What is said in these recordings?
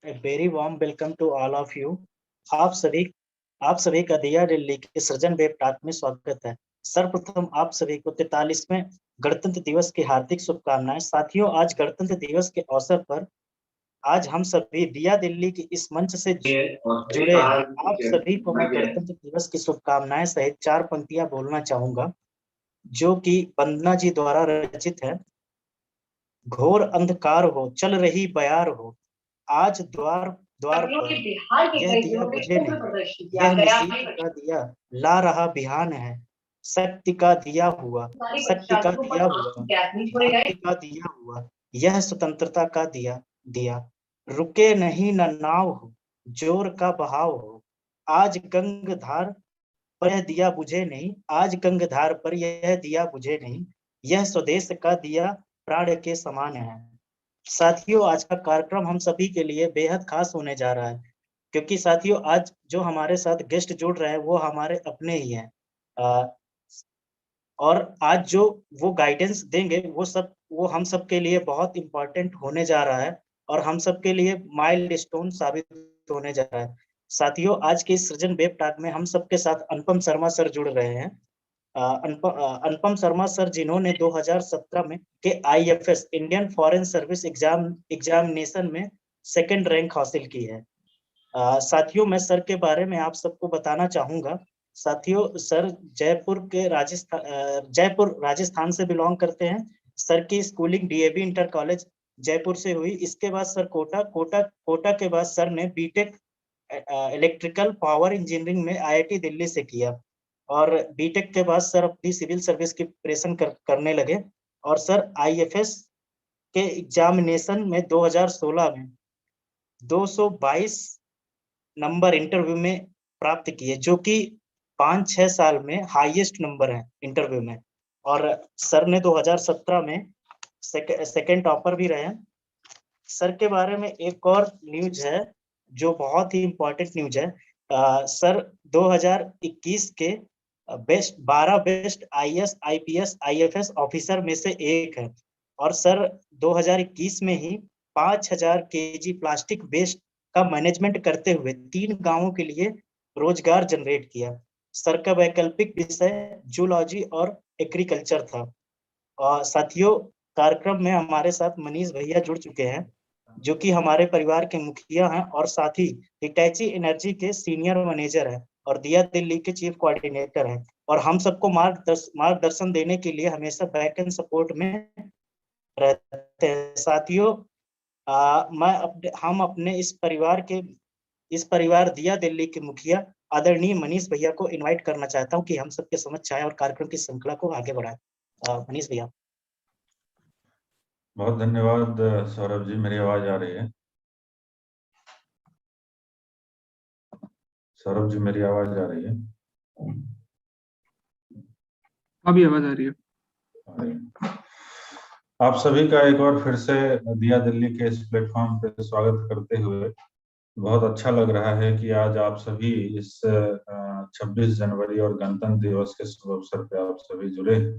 A very warm welcome to all of you. आप सभी का दिया दिल्ली के सृजन वेब टॉक में स्वागत है। सर्वप्रथम आप सभी को 43वें गणतंत्र दिवस की हार्दिक शुभकामनाएं। साथियों, आज गणतंत्र दिवस के अवसर पर आज हम सभी दिया दिल्ली के इस मंच से जुड़े हैं। आप सभी को मैं गणतंत्र दिवस की शुभकामनाएं सहित 4 पंक्तियां बोलना चाहूंगा, जो कि वंदना जी द्वारा रचित है। घोर अंधकार हो, चल रही बयार हो, आज द्वार द्वार पर यह दिया बुझे नहीं, यह निशीथ का दिया ला रहा बिहान है। शक्ति का दिया हुआ, शक्ति का दिया हुआ, भक्ति का दिया हुआ, यह स्वतंत्रता का दिया दिया। रुके नहीं न नाव हो, जोर का बहाव हो, आज गंगधार पर यह दिया बुझे नहीं, आज गंगधार पर यह दिया बुझे नहीं, यह स्वदेश का दिया प्राण के समान है। साथियों, आज का कार्यक्रम हम सभी के लिए बेहद खास होने जा रहा है, क्योंकि साथियों आज जो हमारे साथ गेस्ट जुड़ रहे हैं वो हमारे अपने ही हैं। और आज जो वो गाइडेंस देंगे वो हम सब के लिए बहुत इम्पोर्टेंट होने जा रहा है और हम सब के लिए माइलस्टोन साबित होने जा रहा है। साथियों, आज के इस सृजन वेब टॉक में हम सबके साथ अनुपम शर्मा सर जुड़ रहे हैं। अनुपम शर्मा सर, जिन्होंने 2017 में के IFS Indian foreign service examination में 2nd रैंक हासिल की है। साथियों, मैं सर के बारे में आप सबको बताना चाहूंगा। साथियों, सर जयपुर राजस्थान से बिलोंग करते हैं। सर की schooling DAV inter college Jaipur से हुई। इसके बाद सर कोटा के बाद सर ने बीटेक इलेक्ट्रिकल पावर इंजीनियरिंग में IIT दिल्ली से किया और बीटेक के बाद सर अपनी सिविल सर्विस की प्रिपरेशन करने लगे और सर IFS के एग्जामिनेशन में 2016 में 222 नंबर इंटरव्यू में प्राप्त किए, जो कि 5-6 साल में हाईएस्ट नंबर है इंटरव्यू में। और सर ने 2017 में सेकंड टॉपर भी रहे। सर के बारे में एक और न्यूज है जो बहुत ही इम्पोर्टेंट न्यूज है। सर 2021 के 12 best IAS IPS IFS officer में से एक है और सर 2021 में ही 5000 kg प्लास्टिक वेस्ट का मैनेजमेंट करते हुए 3 गांवों के लिए रोजगार जनरेट किया। सर का वैकल्पिक विषय जूलॉजी और एग्रीकल्चर था। और साथियों, कार्यक्रम में हमारे साथ मनीष भैया जुड़ चुके हैं, जो कि हमारे परिवार के मुखिया हैं और साथ ही हिटैची एनर्जी के सीनियर मैनेजर हैं और दिया दिल्ली के चीफ कोऑर्डिनेटर हैं और हम सबको मार्गदर्शन देने के लिए हमेशा बैक एंड सपोर्ट में रहते हैं। साथियों, हम अपने इस परिवार दिया दिल्ली के मुखिया आदरणीय मनीष भैया को इनवाइट करना चाहता हूं कि हम सबके समक्ष आए और कार्यक्रम की श्रृंखला को आगे बढ़ाएं। मनीष भैया। बहुत धन्यवाद सौरभ जी। मेरी आवाज आ रही है? सौरभ जी, मेरी आवाज आ रही है? अभी आवाज आ रही है। आप सभी का एक बार फिर से दिया दिल्ली के इस प्लेटफॉर्म पे स्वागत करते हुए बहुत अच्छा लग रहा है कि आज आप सभी इस 26 जनवरी और गणतंत्र दिवस के शुभ अवसर पे आप सभी जुड़े हैं।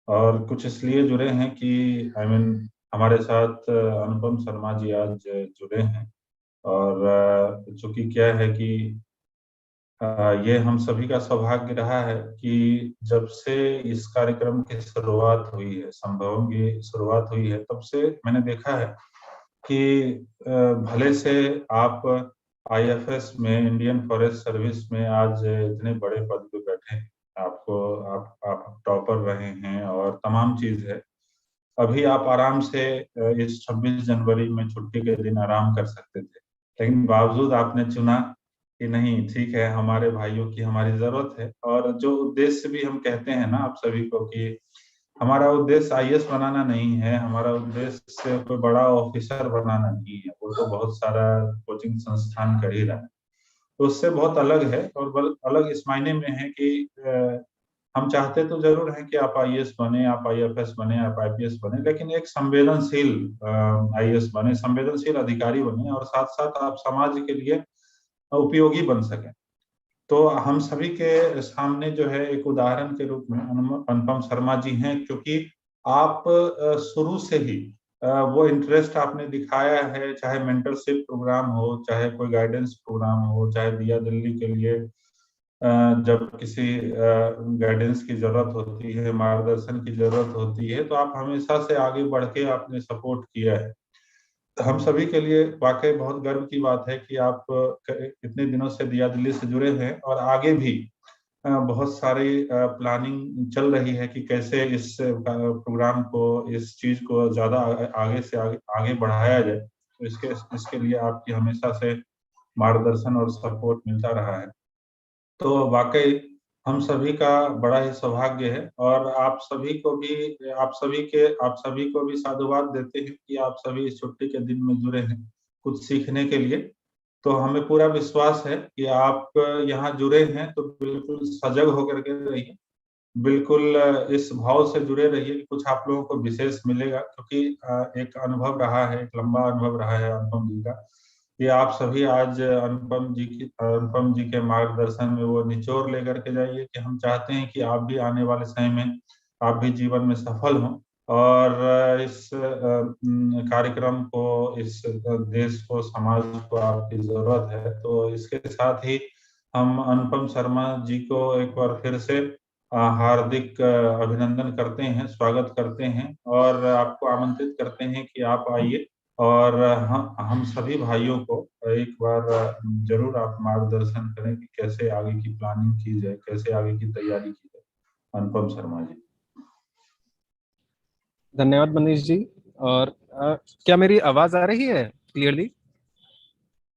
और कुछ इसलिए जुड़े हैं कि हमारे साथ अनुपम शर्मा जी आज जुड़े हैं और चूंकि क्या है कि ये हम सभी का सौभाग्य रहा है कि जब से इस कार्यक्रम की शुरुआत हुई है, संभवों की शुरुआत हुई है, तब से मैंने देखा है कि भले से आप IFS में इंडियन फॉरेस्ट सर्विस में आज इतने बड़े पद पे बैठे हैं, आप टॉपर रहे हैं और तमाम चीज है, अभी आप आराम से इस 26 जनवरी में छुट्टी के दिन आराम कर सकते थे, लेकिन बावजूद आपने चुना कि नहीं, ठीक है, हमारे भाइयों की हमारी जरूरत है। और जो उद्देश्य भी हम कहते हैं ना आप सभी को कि हमारा उद्देश्य IAS बनाना नहीं है, हमारा उद्देश्य कोई बड़ा ऑफिसर बनाना नहीं है, वो तो बहुत सारा कोचिंग संस्थान कर ही रहा है, तो उससे बहुत अलग है। और अलग इस मायने में है कि हम चाहते तो जरूर हैं कि आप IAS बने, आप IFS बने, आप IPS बने, लेकिन एक संवेदनशील IAS बने, संवेदनशील अधिकारी बने और साथ साथ आप समाज के लिए उपयोगी बन सके। तो हम सभी के सामने जो है एक उदाहरण के रूप में अनुपम शर्मा जी हैं, क्योंकि आप शुरू से ही वो इंटरेस्ट आपने दिखाया है, चाहे मेंटरशिप प्रोग्राम हो, चाहे कोई गाइडेंस प्रोग्राम हो, चाहे दिया दिल्ली के लिए जब किसी गाइडेंस की जरूरत होती है, मार्गदर्शन की जरूरत होती है, तो आप हमेशा से आगे बढ़ के आपने सपोर्ट किया है। हम सभी के लिए वाकई बहुत गर्व की बात है कि आप इतने दिनों से दिया दिल्ली से जुड़े हैं और आगे भी बहुत सारी प्लानिंग चल रही है कि कैसे इस प्रोग्राम को, इस चीज को ज्यादा आगे से आगे बढ़ाया जाए। तो इसके लिए आपकी हमेशा से मार्गदर्शन और सपोर्ट मिलता रहा है। तो वाकई हम सभी का बड़ा ही सौभाग्य है और आप सभी को भी साधुवाद देते हैं कि आप सभी इस छुट्टी के दिन में जुड़े हैं कुछ सीखने के लिए। तो हमें पूरा विश्वास है कि आप यहाँ जुड़े हैं तो बिल्कुल सजग होकर के रहिए, बिल्कुल इस भाव से जुड़े रहिए कि कुछ आप लोगों को विशेष मिलेगा, क्योंकि एक अनुभव रहा है, एक लंबा अनुभव रहा है अनुपम जी का। ये आप सभी आज अनुपम जी के मार्गदर्शन में वो निचोड़ लेकर के जाइए कि हम चाहते हैं कि आप भी आने वाले समय में आप भी जीवन में सफल हों और इस कार्यक्रम को, इस देश को, समाज को आपकी जरूरत है। तो इसके साथ ही हम अनुपम शर्मा जी को एक बार फिर से हार्दिक अभिनंदन करते हैं, स्वागत करते हैं और आपको आमंत्रित करते हैं कि आप आइए और हम सभी भाइयों को एक बार जरूर आप मार्गदर्शन करें कि कैसे आगे की प्लानिंग की जाए, कैसे आगे की तैयारी की जाए। अनुपम शर्मा जी। धन्यवाद मनीष जी। और क्या मेरी आवाज आ रही है क्लियरली?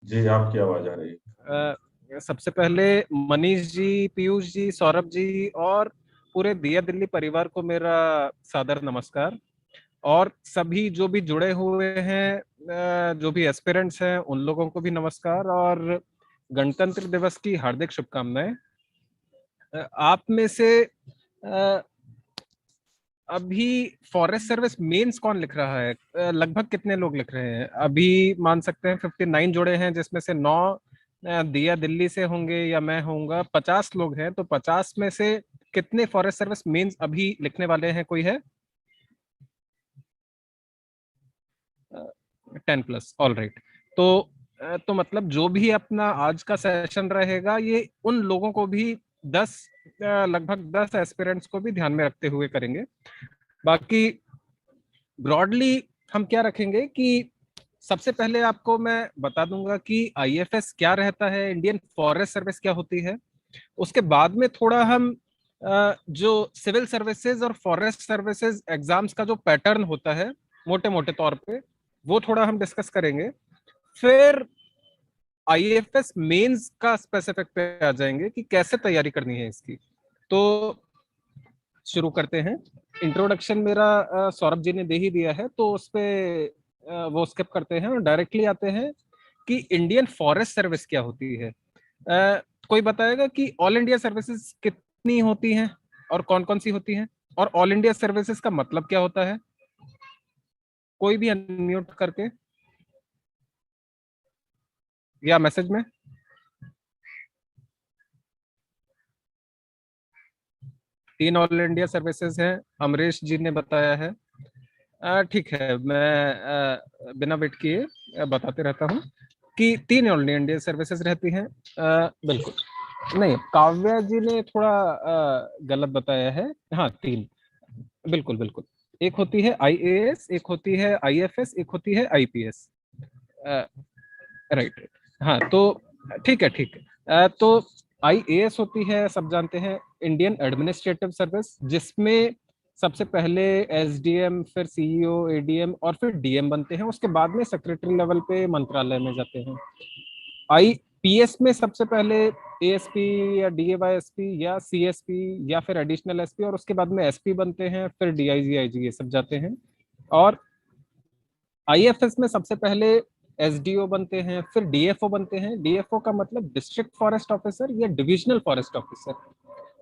जी, आपकी आवाज आ रही है। सबसे पहले मनीष जी, पीयूष जी, सौरभ जी और पूरे दिया दिल्ली परिवार को मेरा सादर नमस्कार। और सभी जो भी जुड़े हुए हैं, जो भी एस्पिरेंट्स हैं, उन लोगों को भी नमस्कार और गणतंत्र दिवस की हार्दिक शुभकामनाएं। आप में से अभी फॉरेस्ट सर्विस मेंस कौन लिख रहा है? लगभग कितने लोग लिख रहे हैं? अभी मान सकते हैं 59 जुड़े हैं, जिसमें से 9 दिया दिल्ली से होंगे या मैं होऊंगा। 50 लोग हैं, तो 50 में से कितने फॉरेस्ट सर्विस मेंस अभी लिखने वाले हैं? कोई है? 10+। All right. तो मतलब जो भी अपना आज का सेशन रहेगा, ये उन लोगों को भी लगभग 10 एस्पिरेंट्स को भी ध्यान में रखते हुए करेंगे। बाकी ब्रॉडली हम क्या रखेंगे कि सबसे पहले आपको मैं बता दूंगा कि आईएफएस क्या रहता है, इंडियन फॉरेस्ट सर्विस क्या होती है। उसके बाद में थोड़ा हम जो सिविल सर्विसेज और फॉरेस्ट सर्विसेज एग्जाम्स का जो पैटर्न होता है मोटे मोटे तौर पे, वो थोड़ा हम डिस्कस करेंगे। फिर आईएफएस मेंस का स्पेसिफिक पे आ जाएंगे कि कैसे तैयारी करनी है इसकी। तो शुरू करते हैं। इंट्रोडक्शन मेरा सौरभ जी ने दे ही दिया है, तो उस पे वो स्किप करते हैं और डायरेक्टली आते हैं कि इंडियन फॉरेस्ट सर्विस क्या होती है। कोई बताएगा कि ऑल इंडिया सर्विसेज कितनी होती हैं और कौन कौन सी होती हैं, और ऑल इंडिया सर्विसेज का मतलब क्या होता है? कोई भी अनम्यूट करके या मैसेज में। तीन ऑल इंडिया सर्विसेज हैं, अमरीश जी ने बताया है। ठीक है, मैं बिना वेट किए बताते रहता हूँ कि 3 ऑल इंडिया सर्विसेज रहती हैं। बिल्कुल नहीं, काव्या जी ने थोड़ा गलत बताया है। हाँ, 3, बिल्कुल बिल्कुल। एक होती है आईएएस, एक होती है आईएफएस, एक होती है आईपीएस। राइट। हाँ, तो ठीक है। तो आईएएस होती है, सब जानते हैं, इंडियन एडमिनिस्ट्रेटिव सर्विस, जिसमें सबसे पहले एसडीएम, फिर सीईओ, एडीएम और फिर डीएम बनते हैं। उसके बाद में सेक्रेटरी लेवल पे मंत्रालय में जाते हैं। आईपीएस में सबसे पहले एएसपी या डीएवाईएसपी या सीएसपी या फिर एडिशनल एसपी, और उसके बाद में एसपी बनते हैं, फिर डीआईजी, आईजी, ये सब जाते हैं। और आईएफएस में सबसे पहले एसडीओ बनते हैं, फिर डीएफओ बनते हैं। डीएफओ का मतलब डिस्ट्रिक्ट फॉरेस्ट ऑफिसर या डिविजनल फॉरेस्ट ऑफिसर।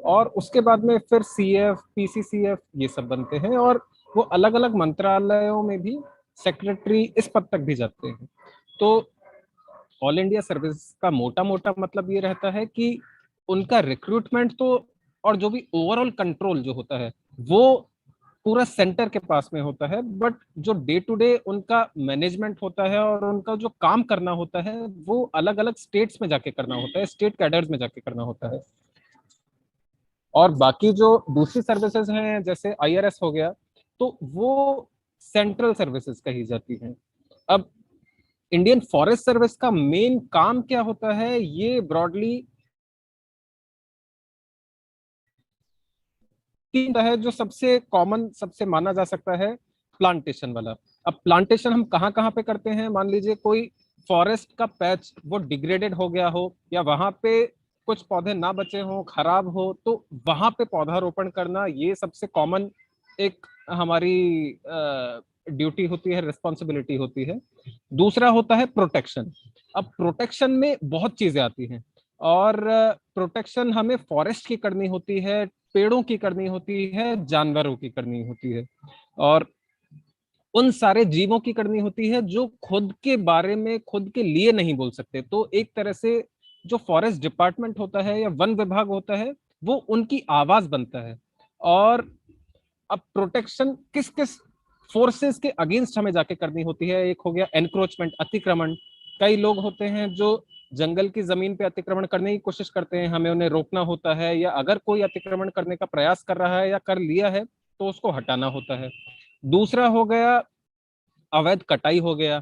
और उसके बाद में फिर सीएफ, पीसीसीएफ, ये सब बनते हैं। और वो अलग अलग मंत्रालयों में भी सेक्रेटरी, इस पद तक भी जाते हैं। तो ऑल इंडिया सर्विस का मोटा मोटा मतलब ये रहता है कि उनका रिक्रूटमेंट तो, और जो भी ओवरऑल कंट्रोल जो होता है, वो पूरा सेंटर के पास में होता है, बट जो डे टू डे उनका मैनेजमेंट होता है और उनका जो काम करना होता है वो अलग अलग स्टेट्स में जाके करना होता है, स्टेट कैडर्स में जाके करना होता है। और बाकी जो दूसरी सर्विसेज हैं जैसे IRS हो गया, तो वो सेंट्रल सर्विसेज कही जाती हैं। अब इंडियन फॉरेस्ट सर्विस का मेन काम क्या होता है, ये ब्रॉडली तीन है जो सबसे कॉमन, सबसे माना जा सकता है, प्लांटेशन वाला। अब प्लांटेशन हम कहाँ कहाँ पे करते हैं, मान लीजिए कोई फॉरेस्ट का पैच वो डिग्रेडेड हो गया हो या वहां पे कुछ पौधे ना बचे हो, खराब हो, तो वहां पे पौधारोपण करना, ये सबसे कॉमन एक हमारी ड्यूटी होती है, रिस्पॉन्सिबिलिटी होती है। दूसरा होता है प्रोटेक्शन। अब प्रोटेक्शन में बहुत चीजें आती हैं, और प्रोटेक्शन हमें फॉरेस्ट की करनी होती है, पेड़ों की करनी होती है, जानवरों की करनी होती है, और उन सारे जीवों की करनी होती है जो खुद के बारे में, खुद के लिए नहीं बोल सकते। तो एक तरह से जो फॉरेस्ट डिपार्टमेंट होता है या वन विभाग होता है, वो उनकी आवाज बनता है। और अब प्रोटेक्शन किस किस फोर्सेस के अगेंस्ट हमें जाके करनी होती है, एक हो गया एनक्रोचमेंट, अतिक्रमण। कई लोग होते हैं जो जंगल की जमीन पे अतिक्रमण करने की कोशिश करते हैं, हमें उन्हें रोकना होता है, या अगर कोई अतिक्रमण करने का प्रयास कर रहा है या कर लिया है तो उसको हटाना होता है। दूसरा हो गया अवैध कटाई हो गया,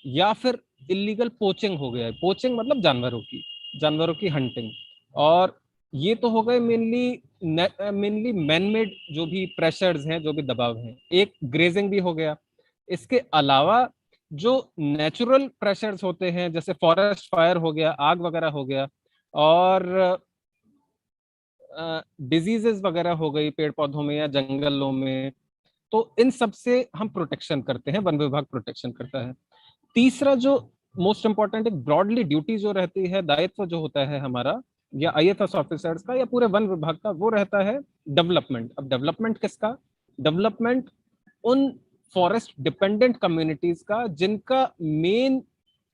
या फिर इलीगल पोचिंग हो गया है। पोचिंग मतलब जानवरों की हंटिंग। और ये तो हो गए मेनली मैनमेड जो भी प्रेशर्स हैं, जो भी दबाव हैं। एक ग्रेजिंग भी हो गया। इसके अलावा जो नेचुरल प्रेशर्स होते हैं, जैसे फॉरेस्ट फायर हो गया, आग वगैरह हो गया, और डिजीजेस वगैरह हो गई पेड़ पौधों में या जंगलों में, तो इन सब से हम प्रोटेक्शन करते हैं, वन विभाग प्रोटेक्शन करता है। तीसरा जो मोस्ट इंपॉर्टेंट एक ब्रॉडली ड्यूटी जो रहती है, दायित्व जो होता है हमारा, या IFS ऑफिसर्स का या पूरे वन विभाग का, वो रहता है डेवलपमेंट। अब डेवलपमेंट किसका? डेवलपमेंट उन फॉरेस्ट डिपेंडेंट कम्युनिटीज का जिनका मेन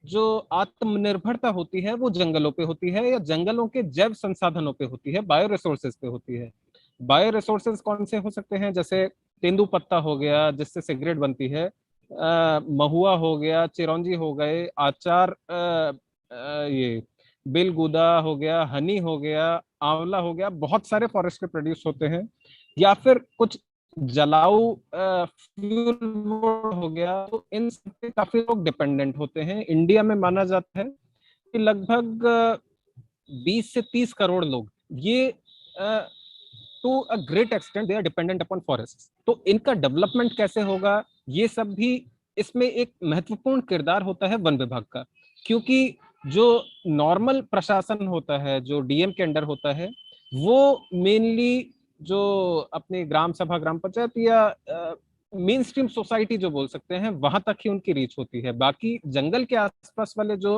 जो आत्मनिर्भरता होती है वो जंगलों पे होती है, या जंगलों के जैव संसाधनों पे होती है, बायो रिसोर्सेज पे होती है। बायो रिसोर्सेज कौन से हो सकते हैं? जैसे तेंदुपत्ता हो गया जिससे सिगरेट बनती है, महुआ हो गया, चिरौंजी हो गए, आचार, ये बेलगुदा हो गया, हनी हो गया, आंवला हो गया, बहुत सारे फॉरेस्ट के प्रोड्यूस होते हैं। या फिर कुछ जलाऊ फ्यूल हो गया। तो इन सब पे काफी लोग डिपेंडेंट होते हैं। इंडिया में माना जाता है कि लगभग 20 से 30 करोड़ लोग, ये to a great extent they are dependent upon forest. तो इनका डेवलपमेंट कैसे होगा, ये सब भी इसमें एक महत्वपूर्ण किरदार होता है वन विभाग का। क्योंकि जो नॉर्मल प्रशासन होता है, जो DM के अंडर होता है, वो मेनली जो अपने ग्राम सभा, ग्राम पंचायत, या मेन स्ट्रीम सोसाइटी जो बोल सकते हैं, वहां तक ही उनकी रीच होती है। बाकी जंगल के आसपास वाले जो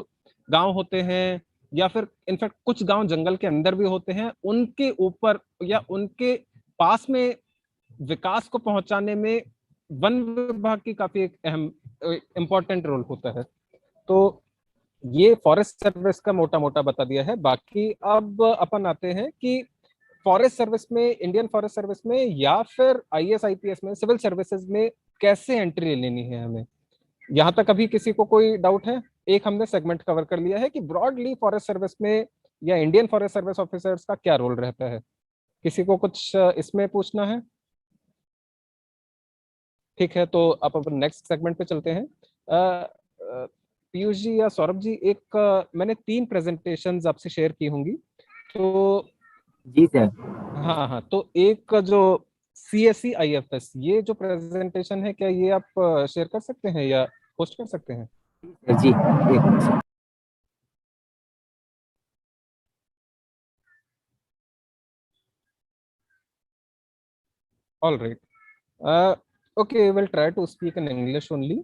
गांव होते हैं, या फिर इनफैक्ट कुछ गांव जंगल के अंदर भी होते हैं, उनके ऊपर या उनके पास में विकास को पहुंचाने में वन विभाग की काफी एक अहम इंपॉर्टेंट रोल होता है। तो ये फॉरेस्ट सर्विस का मोटा मोटा बता दिया है। बाकी अब अपन आते हैं कि फॉरेस्ट सर्विस में, इंडियन फॉरेस्ट सर्विस में या फिर IAS IPS में, सिविल सर्विसेज में कैसे एंट्री लेनी है हमें। यहाँ तक अभी किसी को कोई डाउट है? एक हमने सेगमेंट कवर कर लिया है कि ब्रॉडली फॉरेस्ट सर्विस में या इंडियन फॉरेस्ट सर्विस ऑफिसर्स का क्या रोल रहता है। किसी को कुछ इसमें पूछना है? ठीक है, तो आप अपन नेक्स्ट सेगमेंट पे चलते हैं। पीयूष जी या सौरभ जी, एक मैंने 3 प्रेजेंटेशंस आपसे शेयर की होंगी, तो जी सर। हाँ हाँ, तो एक जो CSE IFS, ये जो प्रेजेंटेशन है, क्या ये आप शेयर कर सकते हैं या पोस्ट कर सकते हैं? जी एक All right. Okay, we'll try to speak in English only.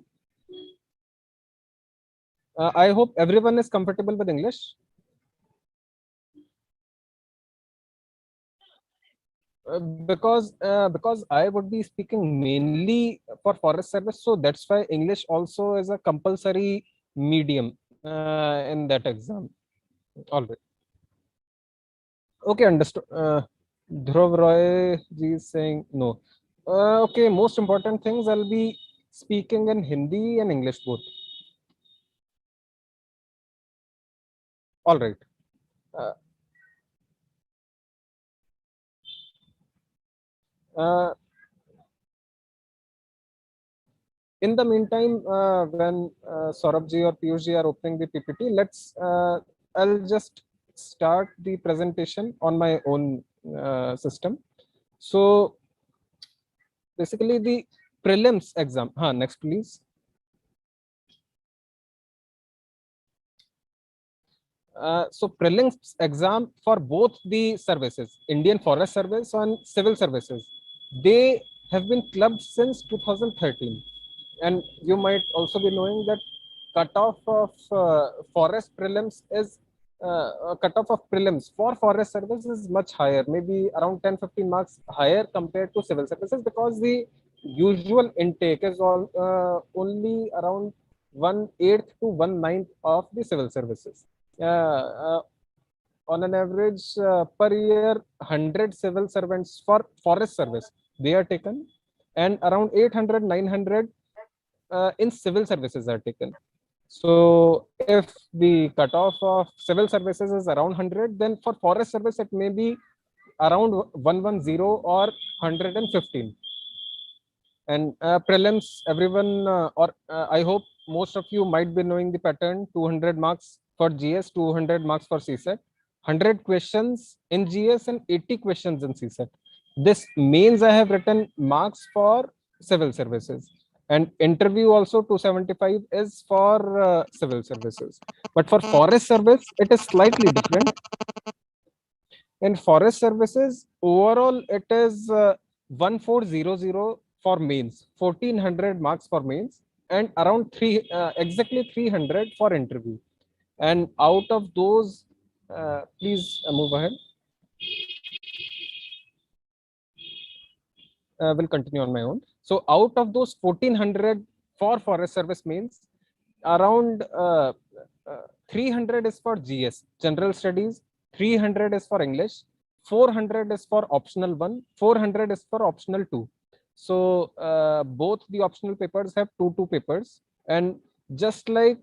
I hope everyone is comfortable with English. Because I would be speaking mainly for forest service, so that's why English also is a compulsory medium in that exam. All right. Okay, understood. Dhruv Roy ji is saying no. Okay, most important things, I'll be speaking in Hindi and English both. All right. In the meantime, when Saurabh ji or Piyush ji are opening the PPT, I'll just start the presentation on my own system. So basically the prelims exam. Next please. So prelims exam for both the services, Indian Forest Service and Civil Services, they have been clubbed since 2013. And you might also be knowing that cutoff of forest prelims is cutoff of prelims for forest service is much higher, maybe around 10-15 marks higher compared to civil services, because the usual intake is only around 1/8 to 1/9 of the civil services. On an average, per year, 100 civil servants for forest service they are taken, and around 800-900 in civil services are taken. So if the cutoff of civil services is around 100, then for forest service it may be around 110 or 115. And prelims, everyone, I hope most of you might be knowing the pattern: 200 marks for GS, 200 marks for CSET, 100 questions in GS and 80 questions in CSET. This means I have written marks for civil services, and interview also 275 is for civil services. But for forest service, it is slightly different. In forest services, overall it is 1400 for mains, 1400 marks for mains, and around exactly 300 for interview. And out of those, please move ahead. Will continue on my own. So out of those 1400 for forest service mains, around 300 is for GS, general studies, 300 is for English, 400 is for optional 1, 400 is for optional 2. So both the optional papers have two papers, and just like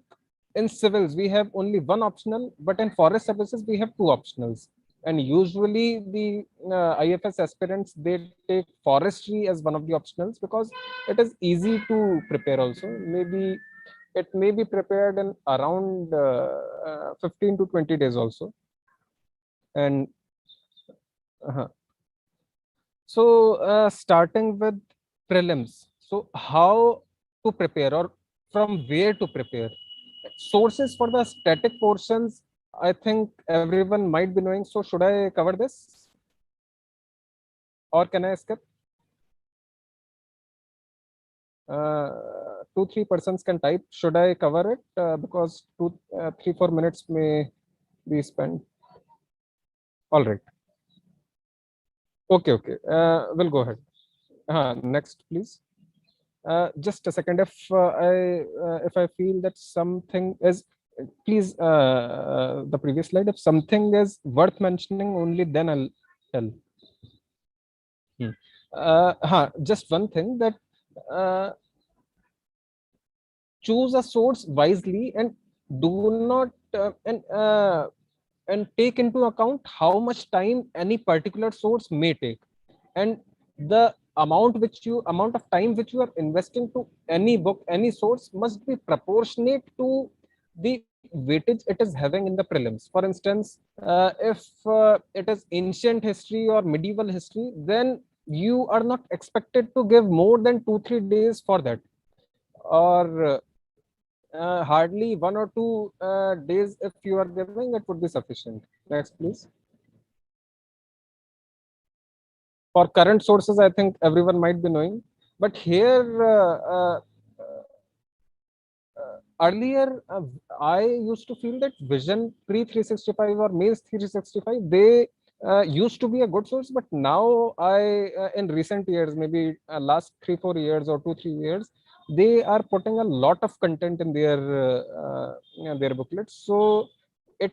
in civils we have only one optional, but in forest services we have two optionals. And usually the IFS aspirants, they take forestry as one of the optionals because it is easy to prepare also. Maybe it may be prepared in around 15 to 20 days also. And so starting with prelims, so how to prepare or from where to prepare? Sources for the static portions, I think everyone might be knowing. So should I cover this or can I skip? 2-3 persons can type. Should I cover it? Because 3-4 minutes may be spent. All right. Okay. We'll go ahead. Next, please. Just a second. If I feel that something is, please, the previous slide. If something is worth mentioning, only then I'll tell. Just one thing, that choose a source wisely and do not and take into account how much time any particular source may take, and the amount of time which you are investing to any book, any source, must be proportionate to the weightage it is having in the prelims. For instance, if it is ancient history or medieval history, then you are not expected to give more than 2-3 days for that, or hardly 1 or 2 days. If you are giving, it would be sufficient. Next, please. For current sources, I think everyone might be knowing, but here earlier I used to feel that Vision pre-365 or Mains 365, they used to be a good source, but now in recent years, maybe last 3-4 years or 2-3 years, they are putting a lot of content in their booklets. So it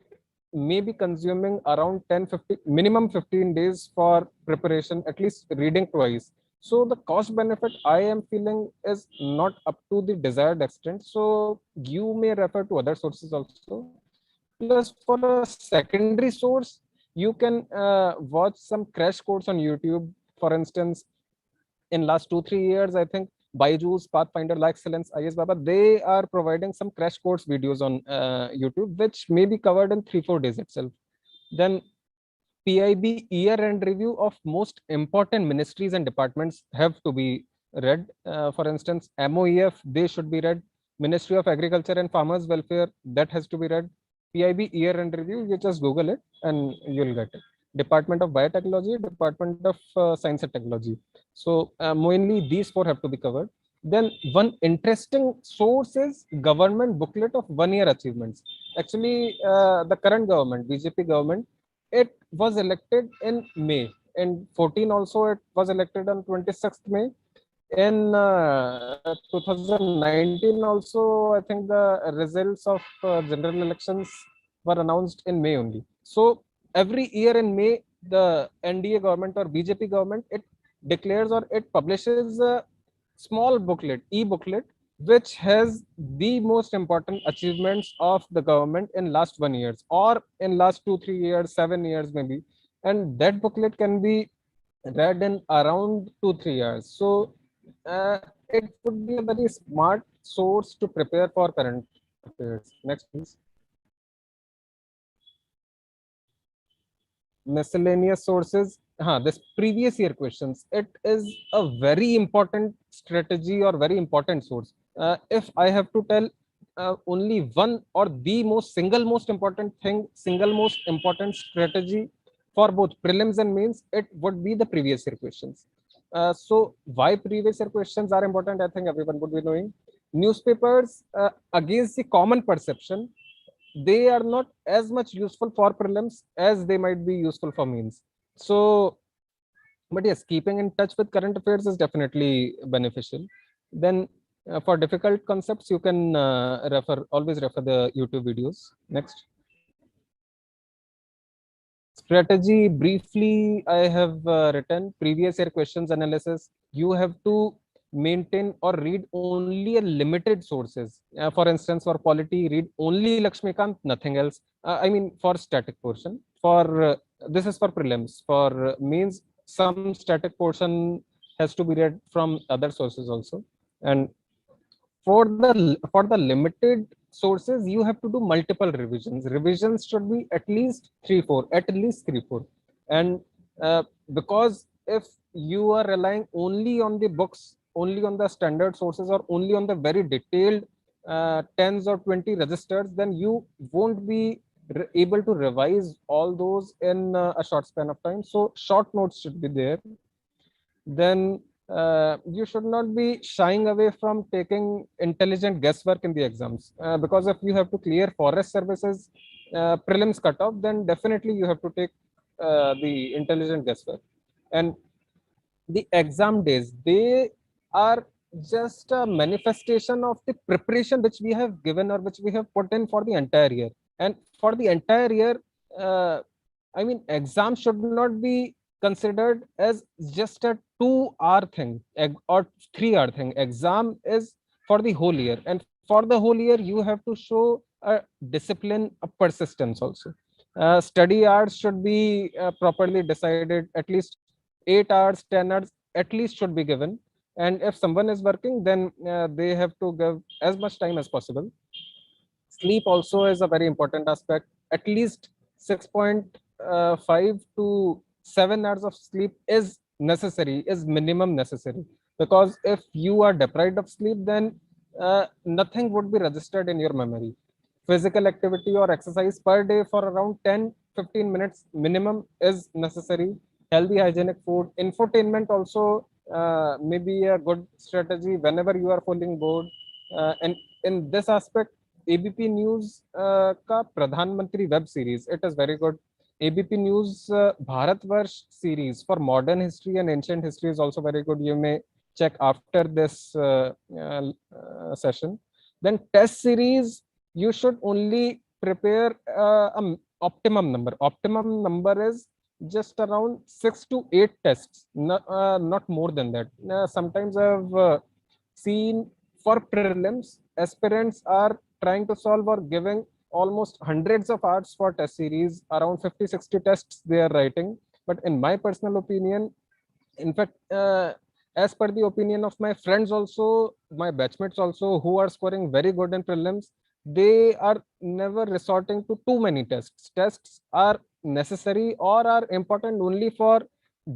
may be consuming around 10-15, minimum 15 days for preparation, at least reading twice. So the cost benefit I am feeling is not up to the desired extent. So you may refer to other sources also. Plus for a secondary source, you can watch some crash course on YouTube. For instance, in last 2-3 years, I think Byju's, Pathfinder, La Excellence, IS Baba, they are providing some crash course videos on YouTube, which may be covered in 3-4 days itself. Then PIB year-end review of most important ministries and departments have to be read. For instance, MOEF, they should be read. Ministry of Agriculture and Farmers Welfare, that has to be read. PIB year-end review, you just Google it and you'll get it. Department of Biotechnology, Department of Science and Technology. So mainly these four have to be covered. Then one interesting source is government booklet of 1-year achievements. Actually, the current government, BJP government, it was elected in May. In 14 also it was elected on 26th May. In 2019 also, I think the results of general elections were announced in May only. So every year in May, the NDA government or BJP government, it declares or it publishes a small booklet, e-booklet, which has the most important achievements of the government in last 1 year or in last 2-3 years, 7 years maybe. And that booklet can be read in around 2-3 years. So it would be a very smart source to prepare for current affairs. Next, please. Miscellaneous sources. This previous year questions. It is a very important strategy or very important source. If I have to tell only one or the single most important thing, single most important strategy for both prelims and mains, it would be the previous year questions. So why previous year questions are important, I think everyone would be knowing. Newspapers, against the common perception, they are not as much useful for prelims as they might be useful for mains. So, but yes, keeping in touch with current affairs is definitely beneficial. Then for difficult concepts, you can always refer the YouTube videos. Next. Strategy, briefly, I have written previous year questions analysis. You have to maintain or read only a limited sources. For instance, for polity, read only Lakshmikant, nothing else. I mean, for static portion. For this is for prelims. For mains, some static portion has to be read from other sources also. And for the limited sources, you have to do multiple revisions should be at least 3-4 and because if you are relying only on the books, only on the standard sources, or only on the very detailed 10s or 20 registers, then you won't be able to revise all those in a short span of time. So short notes should be there. Then you should not be shying away from taking intelligent guesswork in the exams, because if you have to clear forest services prelims cutoff, then definitely you have to take the intelligent guesswork. And the exam days, they are just a manifestation of the preparation which we have given or which we have put in for the entire year. And for the entire year, I mean, exam should not be considered as just a 2-hour thing or 3-hour thing. Exam is for the whole year, and for the whole year you have to show a discipline, a persistence also. Study hours should be properly decided. At least 8 hours, 10 hours at least should be given. And if someone is working, then they have to give as much time as possible. Sleep also is a very important aspect. At least 6.5 to 7 hours of sleep is necessary, is minimum necessary. Because if you are deprived of sleep, then nothing would be registered in your memory. Physical activity or exercise per day for around 10-15 minutes minimum is necessary. Healthy hygienic food, infotainment also may be a good strategy whenever you are feeling bored. And in this aspect, ABP News का प्रधानमंत्री web series, it is very good. ABP News Bharatvarsh series for modern history and ancient history is also very good. You may check after this session. Then test series, you should only prepare an optimum number. Optimum number is just around 6 to 8 tests, not more than that. Sometimes I've seen for prelims, aspirants are trying to solve or giving almost hundreds of hours for test series, around 50-60 tests they are writing. But in my personal opinion, in fact, as per the opinion of my friends also, my batchmates also, who are scoring very good in prelims, they are never resorting to too many tests. Tests are necessary or are important only for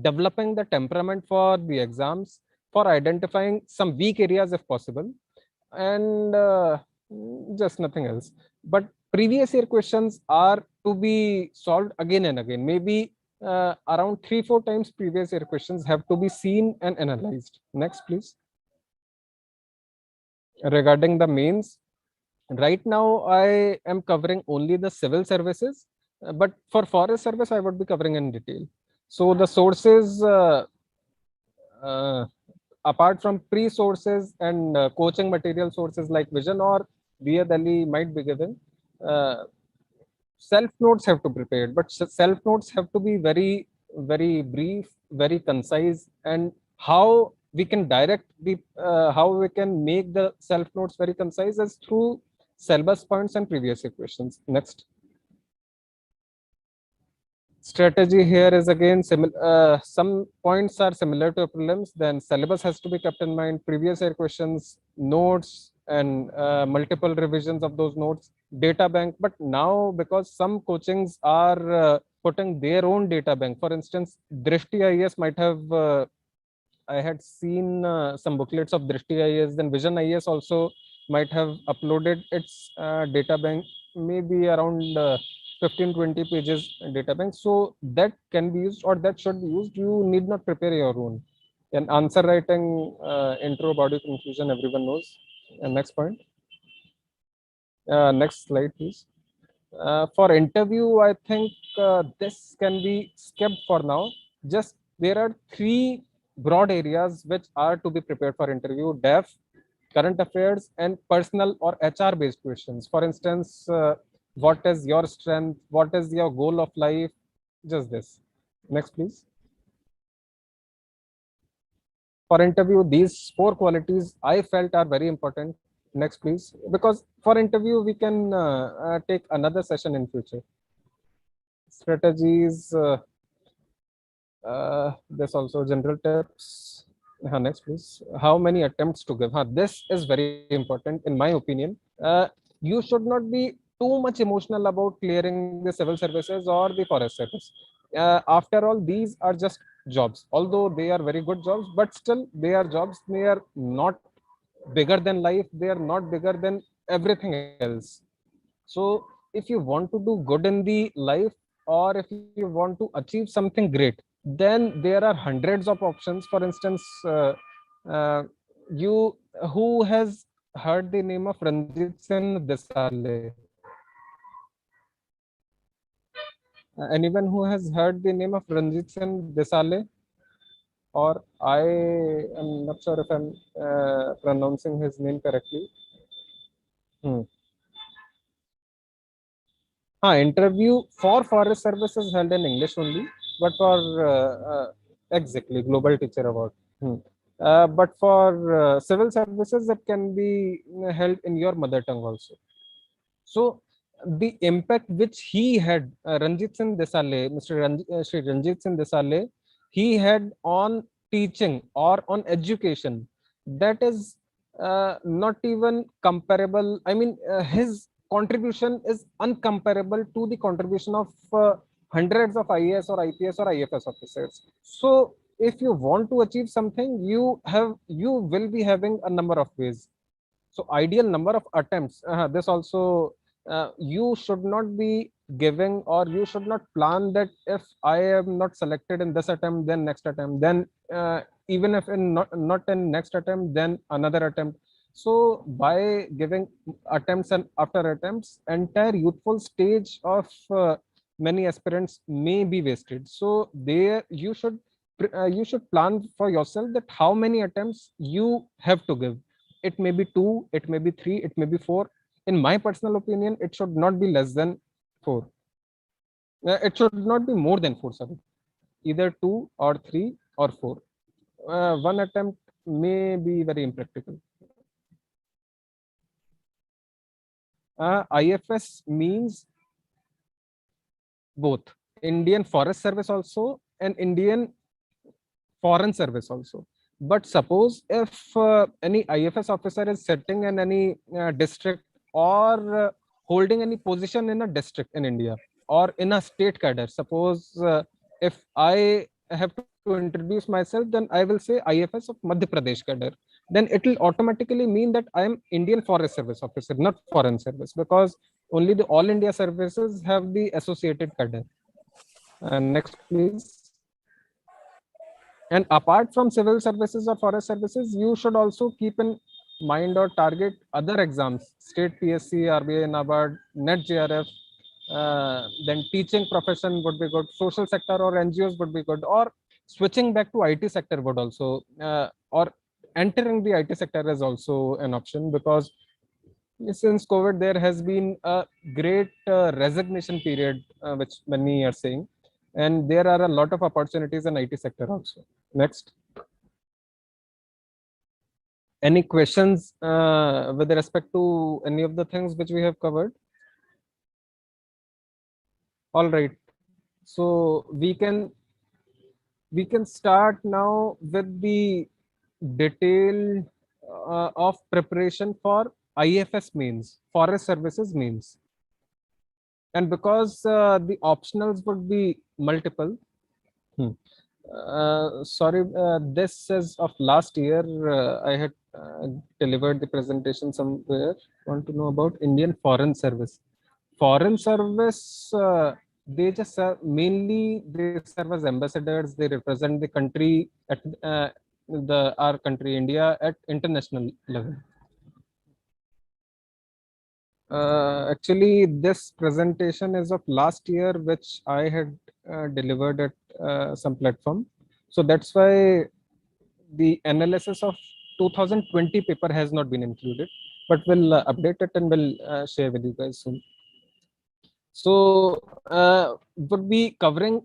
developing the temperament for the exams, for identifying some weak areas if possible, and just nothing else. But previous year questions are to be solved again and again. Maybe around 3-4 times previous year questions have to be seen and analyzed. Next, please. Regarding the mains, right now I am covering only the civil services, but for forest service I would be covering in detail. So the sources, apart from pre-sources and coaching material sources like Vision or Via Delhi might be given, self notes have to be prepared, but self notes have to be very brief, very concise, and how we can direct the how we can make the self notes very concise is through syllabus points and previous questions. Next. Strategy here is again similar. Some points are similar to prelims. Then syllabus has to be kept in mind. Previous year questions, notes, and multiple revisions of those notes. Data bank. But now, because some coachings are putting their own data bank. For instance, Drishti IAS might have. I had seen some booklets of Drishti IAS. Then Vision IAS also might have uploaded its data bank, maybe around 15-20 pages data bank. So that can be used or that should be used. You need not prepare your own. And answer writing, intro, body, conclusion, everyone knows. And next point. Next slide, please. For interview, I think this can be skipped for now. Just there are 3 broad areas which are to be prepared for interview: DEF, current affairs, and personal or HR based questions. For instance, what is your strength? What is your goal of life? Just this. Next, please. For interview, these 4 qualities I felt are very important. Next, please. Because for interview, we can take another session in future. Strategies. There's also general tips. Next, please. How many attempts to give? This is very important in my opinion. You should not be too much emotional about clearing the civil services or the forest service. After all, these are just jobs. Although they are very good jobs, but still they are jobs. They are not bigger than life. They are not bigger than everything else. So if you want to do good in the life, or if you want to achieve something great, then there are hundreds of options. For instance, you who has heard the name of Ranjit Singh Desale? Anyone who has heard the name of Ranjit Singh Desale? Or I am not sure if I'm pronouncing his name correctly. Interview for forest service is held in English only, but for exactly global teacher award. But for civil services, it can be held in your mother tongue also. So the impact which he had, Ranjit Singh Desale, Shri Ranjit Singh Desale, he had on teaching or on education, that is not even comparable. I mean, his contribution is uncomparable to the contribution of hundreds of IAS or IPS or IFS officers. So if you want to achieve something, you will be having a number of ways. So ideal number of attempts, this also, you should not be giving, or you should not plan that if I am not selected in this attempt, then next attempt, then even if in not in next attempt, then another attempt. So by giving attempts and after attempts, entire youthful stage of many aspirants may be wasted. So there you should plan for yourself that how many attempts you have to give. It may be 2, it may be 3, it may be 4. In my personal opinion, it should not be less than 4. It should not be more than 4, sorry. either 2 or 3 or 4. One attempt may be very impractical. IFS means both Indian Forest Service also and Indian Foreign Service also. But suppose if any IFS officer is sitting in any district or holding any position in a district in India or in a state cadre, suppose if I have to introduce myself, then I will say IFS of Madhya Pradesh cadre. Then it will automatically mean that I am Indian Forest Service officer, not Foreign Service, because only the All India services have the associated cadre. Next, please. And apart from civil services or forest services, you should also keep in mind or target other exams, state PSC, RBI, NABARD, NET JRF. Then teaching profession would be good, social sector or NGOs would be good, or switching back to IT sector would also, or entering the IT sector is also an option, because since COVID there has been a great resignation period, which many are saying, and there are a lot of opportunities in IT sector also. Next. Any questions with respect to any of the things which we have covered? All right. So we can start now with the detail of preparation for IFS Mains, Forest Services Mains. And because the optionals would be multiple, sorry, this is of last year. I had delivered the presentation somewhere. Want to know about Indian Foreign Service? Foreign Service, they just mainly they serve as ambassadors. They represent the country at our country India at international level. Actually, this presentation is of last year, which I had delivered at some platform. So that's why the analysis of 2020 paper has not been included, but we'll update it and we'll share with you guys soon. So would be covering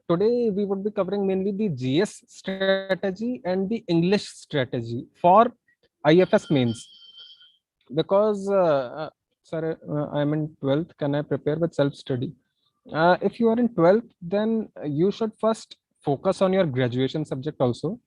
today, we would be covering mainly the GS strategy and the English strategy for IFS Mains, because sir, I'm in 12th. Can I prepare with self-study? If you are in 12th, then you should first focus on your graduation subject also.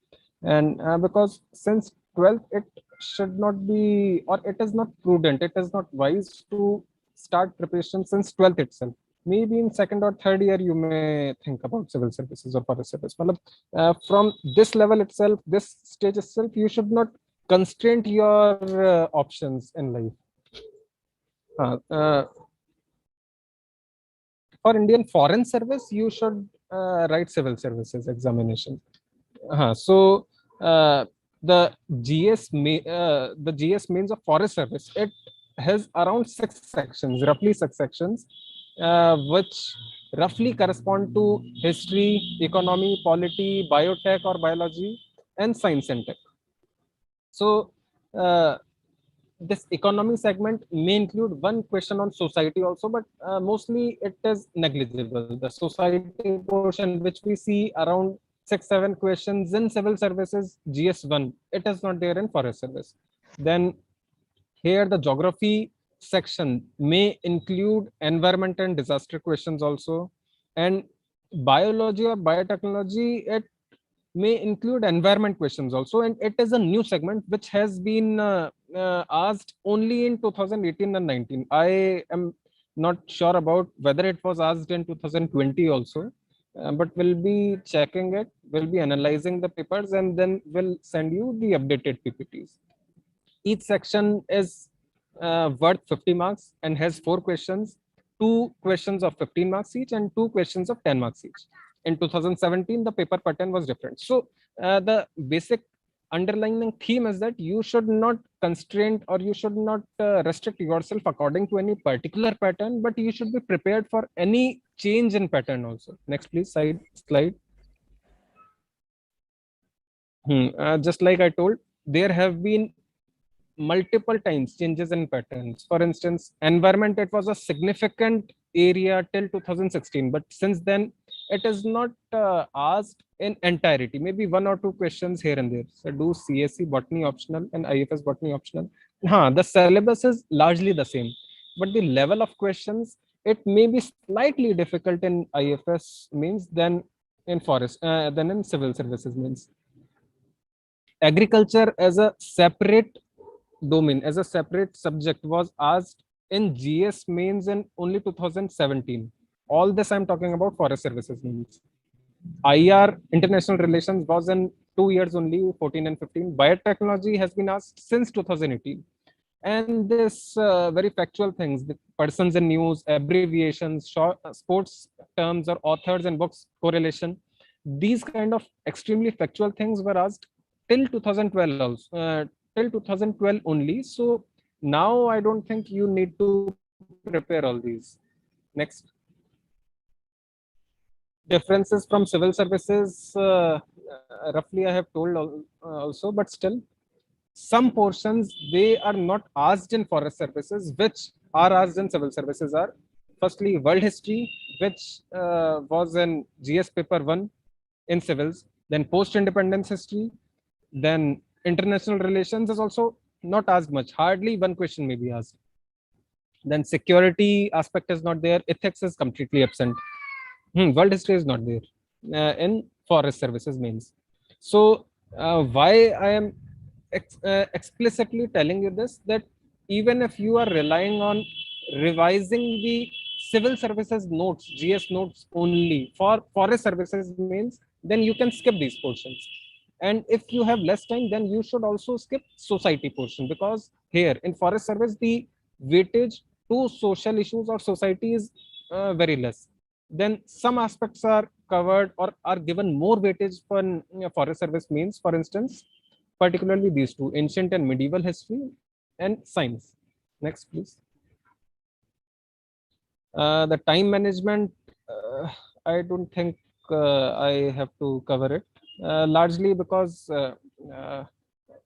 And because since 12th, it should not be, or it is not prudent, it is not wise to start preparation since 12th itself. Maybe in second or third year, you may think about civil services or forest service. From this level itself, this stage itself, you should not constrain your options in life. For Indian Foreign Service, you should write civil services examination. So the GS Mains of Forest Service, it has around 6 sections, roughly 6 sections, which roughly correspond to history, economy, polity, biotech or biology, and science and tech. So this economy segment may include one question on society also, but mostly it is negligible. The society portion, which we see around 6-7 questions in civil services GS1, it is not there in forest service. Then here the geography section may include environment and disaster questions also, and biology or biotechnology, it may include environment questions also, and it is a new segment which has been asked only in 2018 and 19. I am not sure about whether it was asked in 2020 also, but we'll be checking it, we'll be analyzing the papers, and then we'll send you the updated PPTs. Each section is worth 50 marks and has 4 questions, 2 questions of 15 marks each and 2 questions of 10 marks each. In 2017, the paper pattern was different. So the basic underlying theme is that you should not constrain or you should not restrict yourself according to any particular pattern, but you should be prepared for any change in pattern also. Next, please, slide. Just like I told, there have been multiple times changes in patterns. For instance, environment, it was a significant area till 2016, but since then it is not asked in entirety. Maybe 1 or 2 questions here and there. So do CSE Botany optional and IFS Botany optional. The syllabus is largely the same, but the level of questions, it may be slightly difficult in IFS Mains than in civil services Mains. Agriculture as a separate domain, as a separate subject, was asked in GS Mains in only 2017. All this I'm talking about forest services Mains. IR, international relations, was in 2 years only, 14 and 15. Biotechnology has been asked since 2018. And this very factual things, the persons in news, abbreviations, sports terms or authors and books correlation, these kind of extremely factual things were asked till 2012 also, till 2012 only. So now I don't think you need to prepare all these. Next. Differences from civil services, roughly I have told also, but still some portions they are not asked in forest services, which are asked in civil services are firstly world history, which was in GS paper 1 in civils, then post independence history, then international relations is also not asked much, hardly one question may be asked. Then security aspect is not there, ethics is completely absent. World history is not there in forest services Mains. So why I am explicitly telling you this, that even if you are relying on revising the civil services notes, GS notes only for forest services Mains, then you can skip these portions. And if you have less time, then you should also skip society portion, because here in forest service the weightage to social issues or society is very less. Then some aspects are covered or are given more weightage for forest service Mains, for instance, particularly these two, ancient and medieval history and science. Next, please. The time management, I don't think I have to cover it, largely because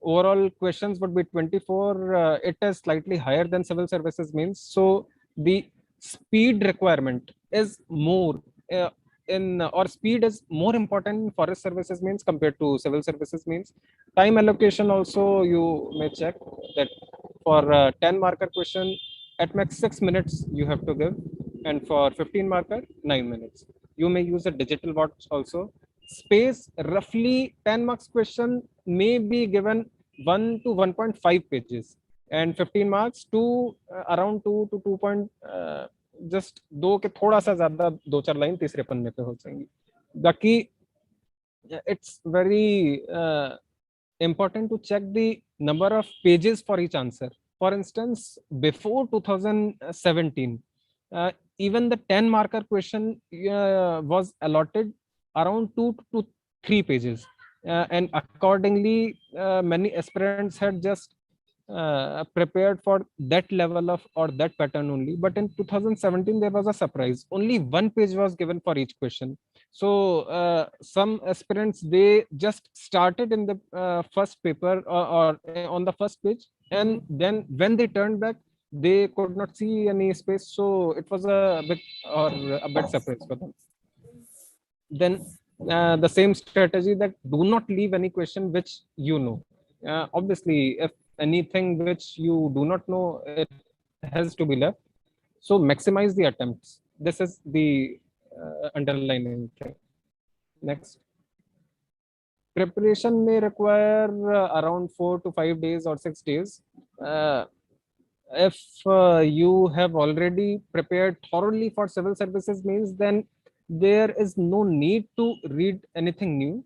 overall questions would be 24. It is slightly higher than civil services Mains. So the speed requirement is more or speed is more important in forest services Mains compared to civil services Mains. Time allocation also you may check that for 10 marker question at max 6 minutes you have to give, and for 15 marker 9 minutes. You may use a digital watch also. Space, roughly 10 marks question may be given 1 to 1.5 pages, and 15 marks to around 2 to 2. Just 2 के थोड़ा सा ज्यादा 2-4 line तीसरे पन्ने पे हो जाएंगी. बाकी it's very important to check the number of pages for each answer. For instance, before 2017, even the 10 marker question was allotted around 2 to 3 pages, and accordingly many aspirants had just prepared for that level of or that pattern only. But in 2017 there was a surprise, only 1 page was given for each question. So some aspirants, they just started in the first paper or on the first page, and then when they turned back they could not see any space, so it was a bit surprise for them. Then the same strategy, that do not leave any question which you know. Obviously if anything which you do not know, it has to be left. So maximize the attempts. This is the underlining thing. Next. Preparation may require around 4 to 5 days or 6 days. If you have already prepared thoroughly for civil services Mains, then there is no need to read anything new.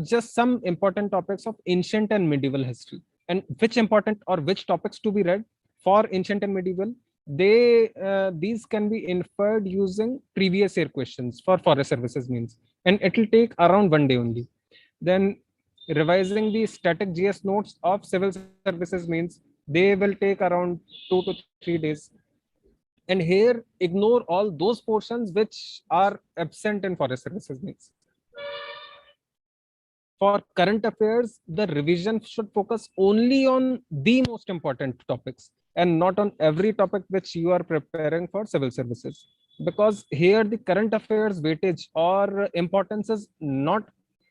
Just some important topics of ancient and medieval history. And which important or which topics to be read for ancient and medieval, these can be inferred using previous year questions for forest services Mains, and it will take around 1 day only. Then revising the static GS notes of civil services Mains, they will take around 2 to 3 days. And here ignore all those portions which are absent in forest services Mains. For current affairs, the revision should focus only on the most important topics and not on every topic which you are preparing for civil services. because here the current affairs weightage or importance is not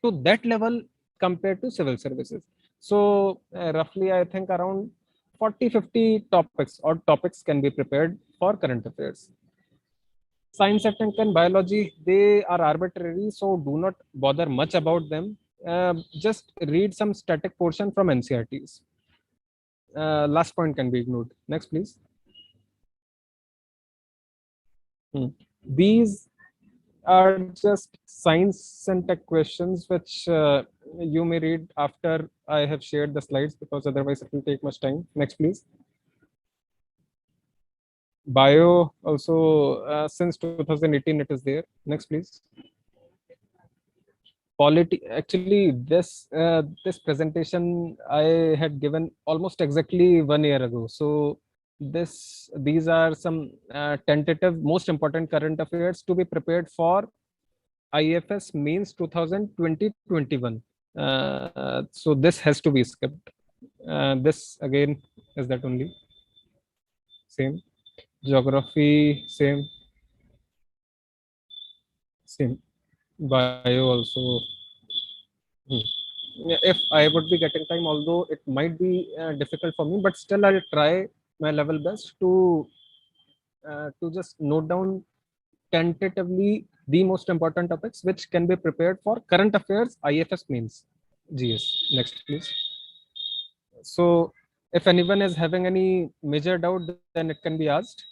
to that level compared to civil services. So roughly I think around 40-50 topics or topics can be prepared for current affairs. Science, and biology, they are arbitrary, so do not bother much about them. Just read some static portion from NCRTs. Last point can be ignored. Next, please. These are just science and tech questions, which you may read after I have shared the slides, because otherwise it will take much time. Next, please. Bio also since 2018 it is there. Next, please. Polity, actually this presentation I had given almost exactly 1 year ago. So these are some tentative most important current affairs to be prepared for IFS Mains 2020-21. So this has to be skipped. This again is that only. Same. Geography, same. Bio also. If I would be getting time, although it might be difficult for me, but still I'll try my level best to just note down tentatively the most important topics which can be prepared for current affairs IFS Mains GS. Next, please. So if anyone is having any major doubt, then it can be asked.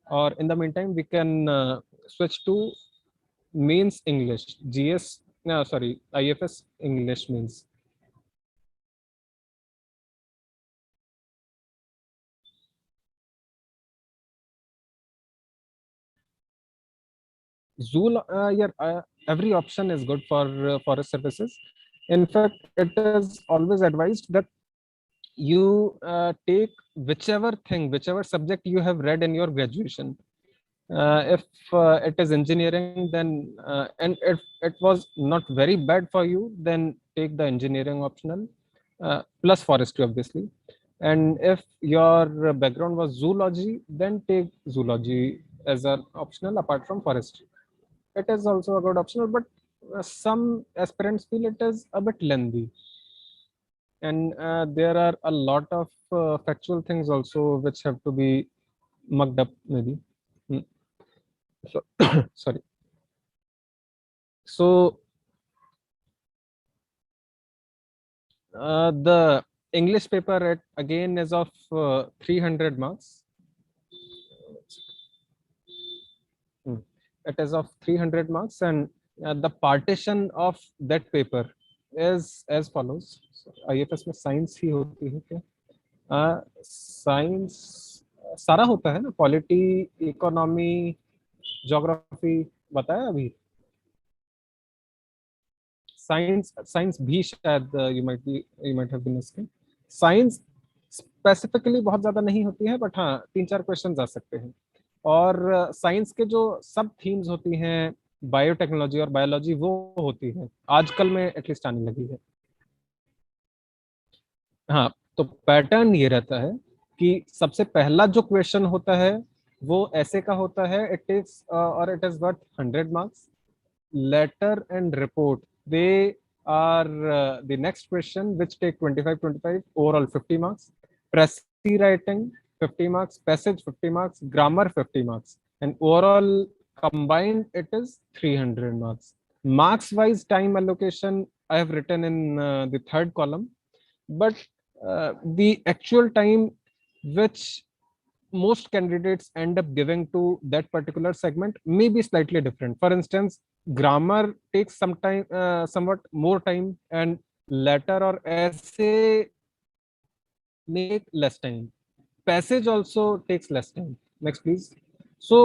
Or in the meantime, we can switch to Mains English, GS, no, sorry, IFS English Mains. Every option is good for forest services. In fact, it is always advised that you take whichever subject you have read in your graduation. If it is engineering, then and if it was not very bad for you, then take the engineering optional plus forestry, obviously. And if your background was zoology, then take zoology as an optional apart from forestry. It is also a good optional, but some aspirants feel it is a bit lengthy, and there are a lot of factual things also which have to be mucked up maybe. So, sorry. So the English paper again is of 300 marks. It is of 300 marks, and the partition of that paper is as follows. So, IFS में science ही होती है क्या? Science सारा होता है ना, polity, economy, geography बताया अभी. साइंस भी शायद you might have been asking. Science specifically बहुत ज्यादा नहीं होती है, बट हाँ 3-4 क्वेश्चन आ सकते हैं. और साइंस के जो सब थीम्स होती हैं, बायोटेक्नोलॉजी और बायोलॉजी, वो होती है आजकल में एटलीस्ट आने लगी है. हाँ, तो पैटर्न ये रहता है कि सबसे पहला जो क्वेश्चन होता है वो ऐसे का होता है, it is worth 100 marks. Letter and report, they are the next question which take 25, overall 50 marks. Pressy writing 50 marks, passage 50 marks, grammar 50 marks, and overall combined it is 300 marks. Marks wise time allocation I have written in the third column, but the actual time which most candidates end up giving to that particular segment may be slightly different. For instance, grammar takes some time, somewhat more time, and letter or essay make less time. Passage also takes less time. Next, please. So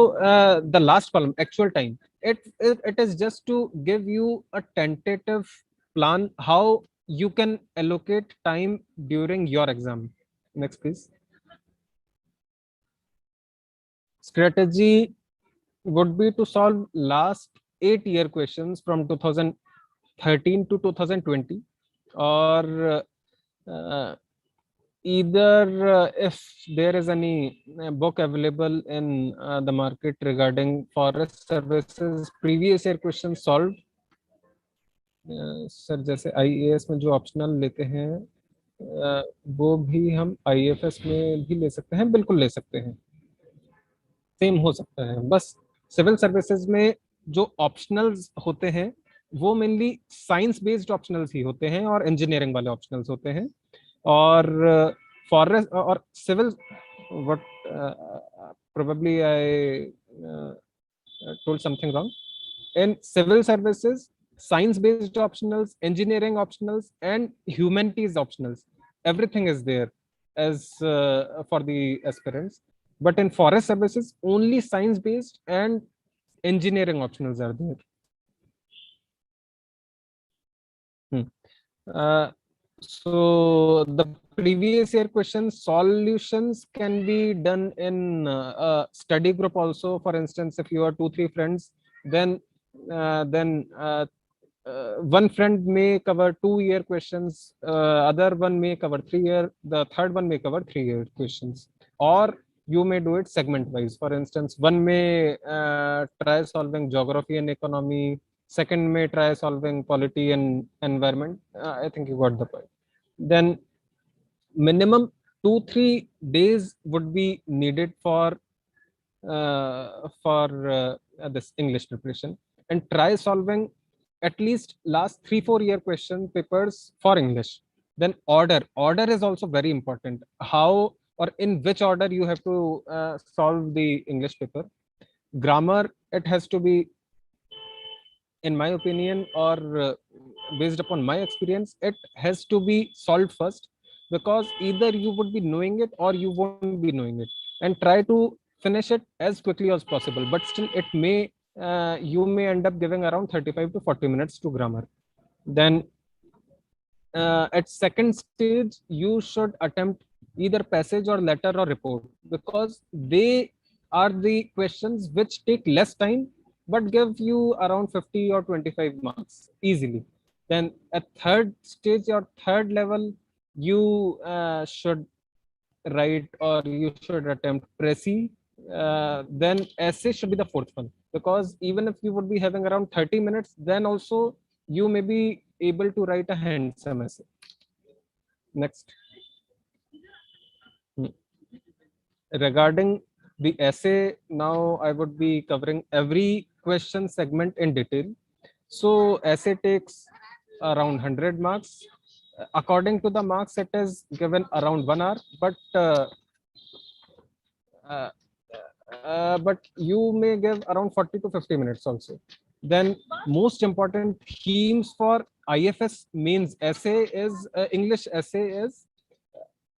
the last column, actual time, it is just to give you a tentative plan how you can allocate time during your exam. Next, please. Strategy would be to solve last 8-year questions from 2013 to 2020, or either if there is any book available in the market regarding forest services, previous year questions solved. Sir जैसे IAS में जो optional लेते हैं वो भी हम IFS में भी ले सकते हैं, बिल्कुल ले सकते हैं, सेम हो सकता है। बस सिविल सर्विसेज में जो ऑप्शनल्स होते हैं वो मेनली साइंस बेस्ड ऑप्शनल्स ही होते हैं और इंजीनियरिंग वाले ऑप्शनल्स होते हैं। और फॉरेस्ट और civil what probably I told something wrong. In civil services, science-based optionals, engineering optionals, and humanities optionals, everything is there as for the aspirants. But in forest services, only science-based and engineering optionals are there. So the previous year question solutions can be done in a study group also. For instance, if you are 2-3 friends, then one friend may cover 2-year questions, other one may cover 3-year, the third one may cover 3-year questions, or you may do it segment wise. For instance, one may try solving geography and economy, second may try solving polity and environment. I think you got the point. Then minimum 2-3 days would be needed for this English preparation, and try solving at least last 3-4 year question papers for English. Then order is also very important. How or in which order you have to solve the English paper. Grammar, it has to be, in my opinion, or based upon my experience, it has to be solved first, because either you would be knowing it or you won't be knowing it, and try to finish it as quickly as possible. But still, it may you may end up giving around 35 to 40 minutes to grammar. Then at second stage, you should attempt either passage or letter or report, because they are the questions which take less time but give you around 50 or 25 marks easily. Then at third stage or third level, you should write or you should attempt Pressy. Then essay should be the fourth one, because even if you would be having around 30 minutes, then also you may be able to write a handsome essay. Next. Regarding the essay, now I would be covering every question segment in detail. So essay takes around 100 marks. According to the marks, it is given around 1 hour, but you may give around 40 to 50 minutes also. Then most important themes for IFS Mains essay is English essay is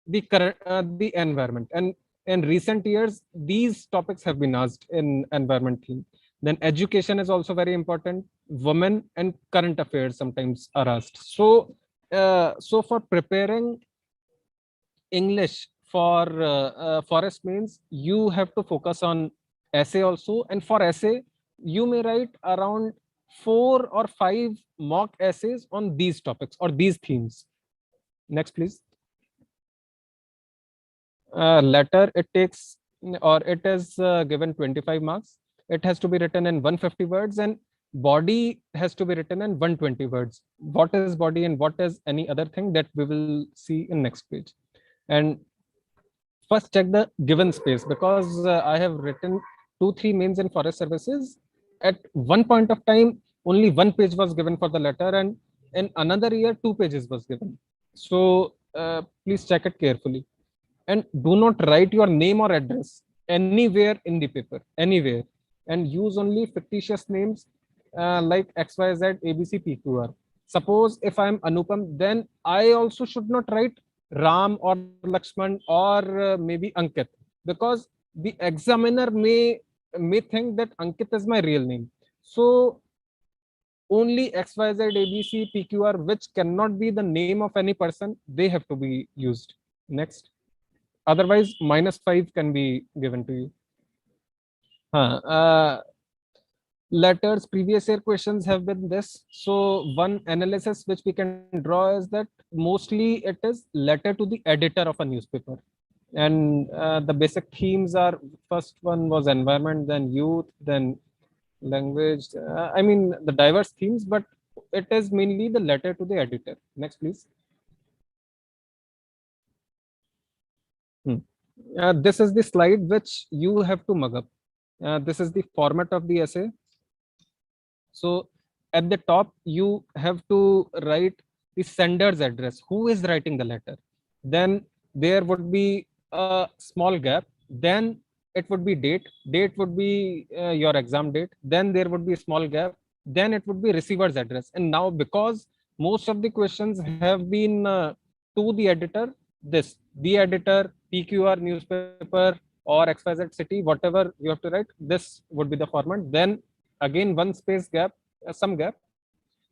the current the environment, and in recent years these topics have been asked in environment theme. Then education is also very important. Women and current affairs sometimes are asked. So for preparing English for forest Mains, you have to focus on essay also, and for essay you may write around 4 or 5 mock essays on these topics or these themes. Next, please. Letter, it takes, or it is given 25 marks. It has to be written in 150 words, and body has to be written in 120 words. What is body and what is any other thing, that we will see in next page. And first check the given space, because I have written 2-3 mains in forest services. At one point of time, only 1 page was given for the letter, and in another year 2 pages was given. So please check it carefully. And do not write your name or address anywhere in the paper, anywhere, and use only fictitious names like XYZ ABC PQR. Suppose if I am Anupam, then I also should not write Ram or Lakshman or maybe Ankit, because the examiner may think that Ankit is my real name. So only XYZ ABC PQR, which cannot be the name of any person, they have to be used. Next. Otherwise, -5 can be given to you. letters, previous year questions have been this. So one analysis which we can draw is that mostly it is letter to the editor of a newspaper. And the basic themes are, first one was environment, then youth, then language. I mean the diverse themes, but it is mainly the letter to the editor. Next, please. This is the slide which you have to mug up. This is the format of the essay. So at the top, you have to write the sender's address. Who is writing the letter? Then there would be a small gap. Then it would be date. Date would be your exam date. Then there would be a small gap. Then it would be receiver's address. And now, because most of the questions have been to the editor, the editor, PQR newspaper, or XYZ city, whatever you have to write, this would be the format. Then again, one space gap, some gap.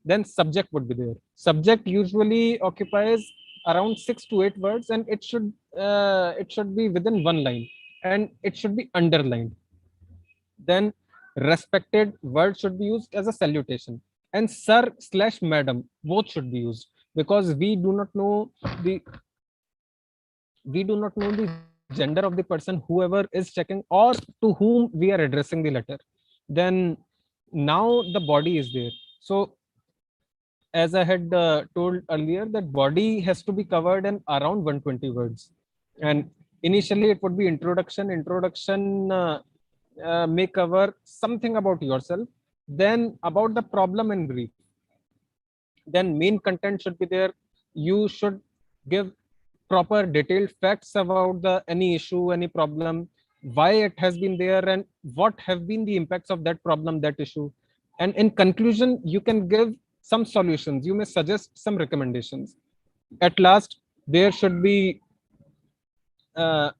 Then subject would be there. Subject usually occupies around 6 to 8 words, and it should be within one line, and it should be underlined. Then respected word should be used as a salutation, and sir/madam both should be used, because we do not know the gender of the person whoever is checking, or to whom we are addressing the letter. Then now the body is there. So as I had told earlier, that body has to be covered in around 120 words. And initially it would be introduction. May cover something about yourself, then about the problem in brief. Then main content should be there. You should give proper detailed facts about the any issue, any problem, why it has been there, and what have been the impacts of that problem, that issue. And in conclusion, you can give some solutions. You may suggest some recommendations. At last, there should be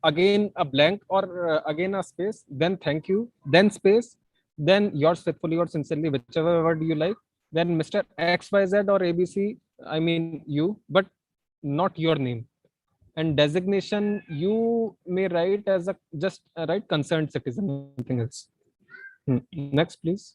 again a blank, or again a space, then thank you, then space, then yours faithfully or sincerely, whichever word you like, then Mr. XYZ or ABC, I mean you, but not your name. And designation, you may write as a just write concerned citizen, nothing else. Next, please.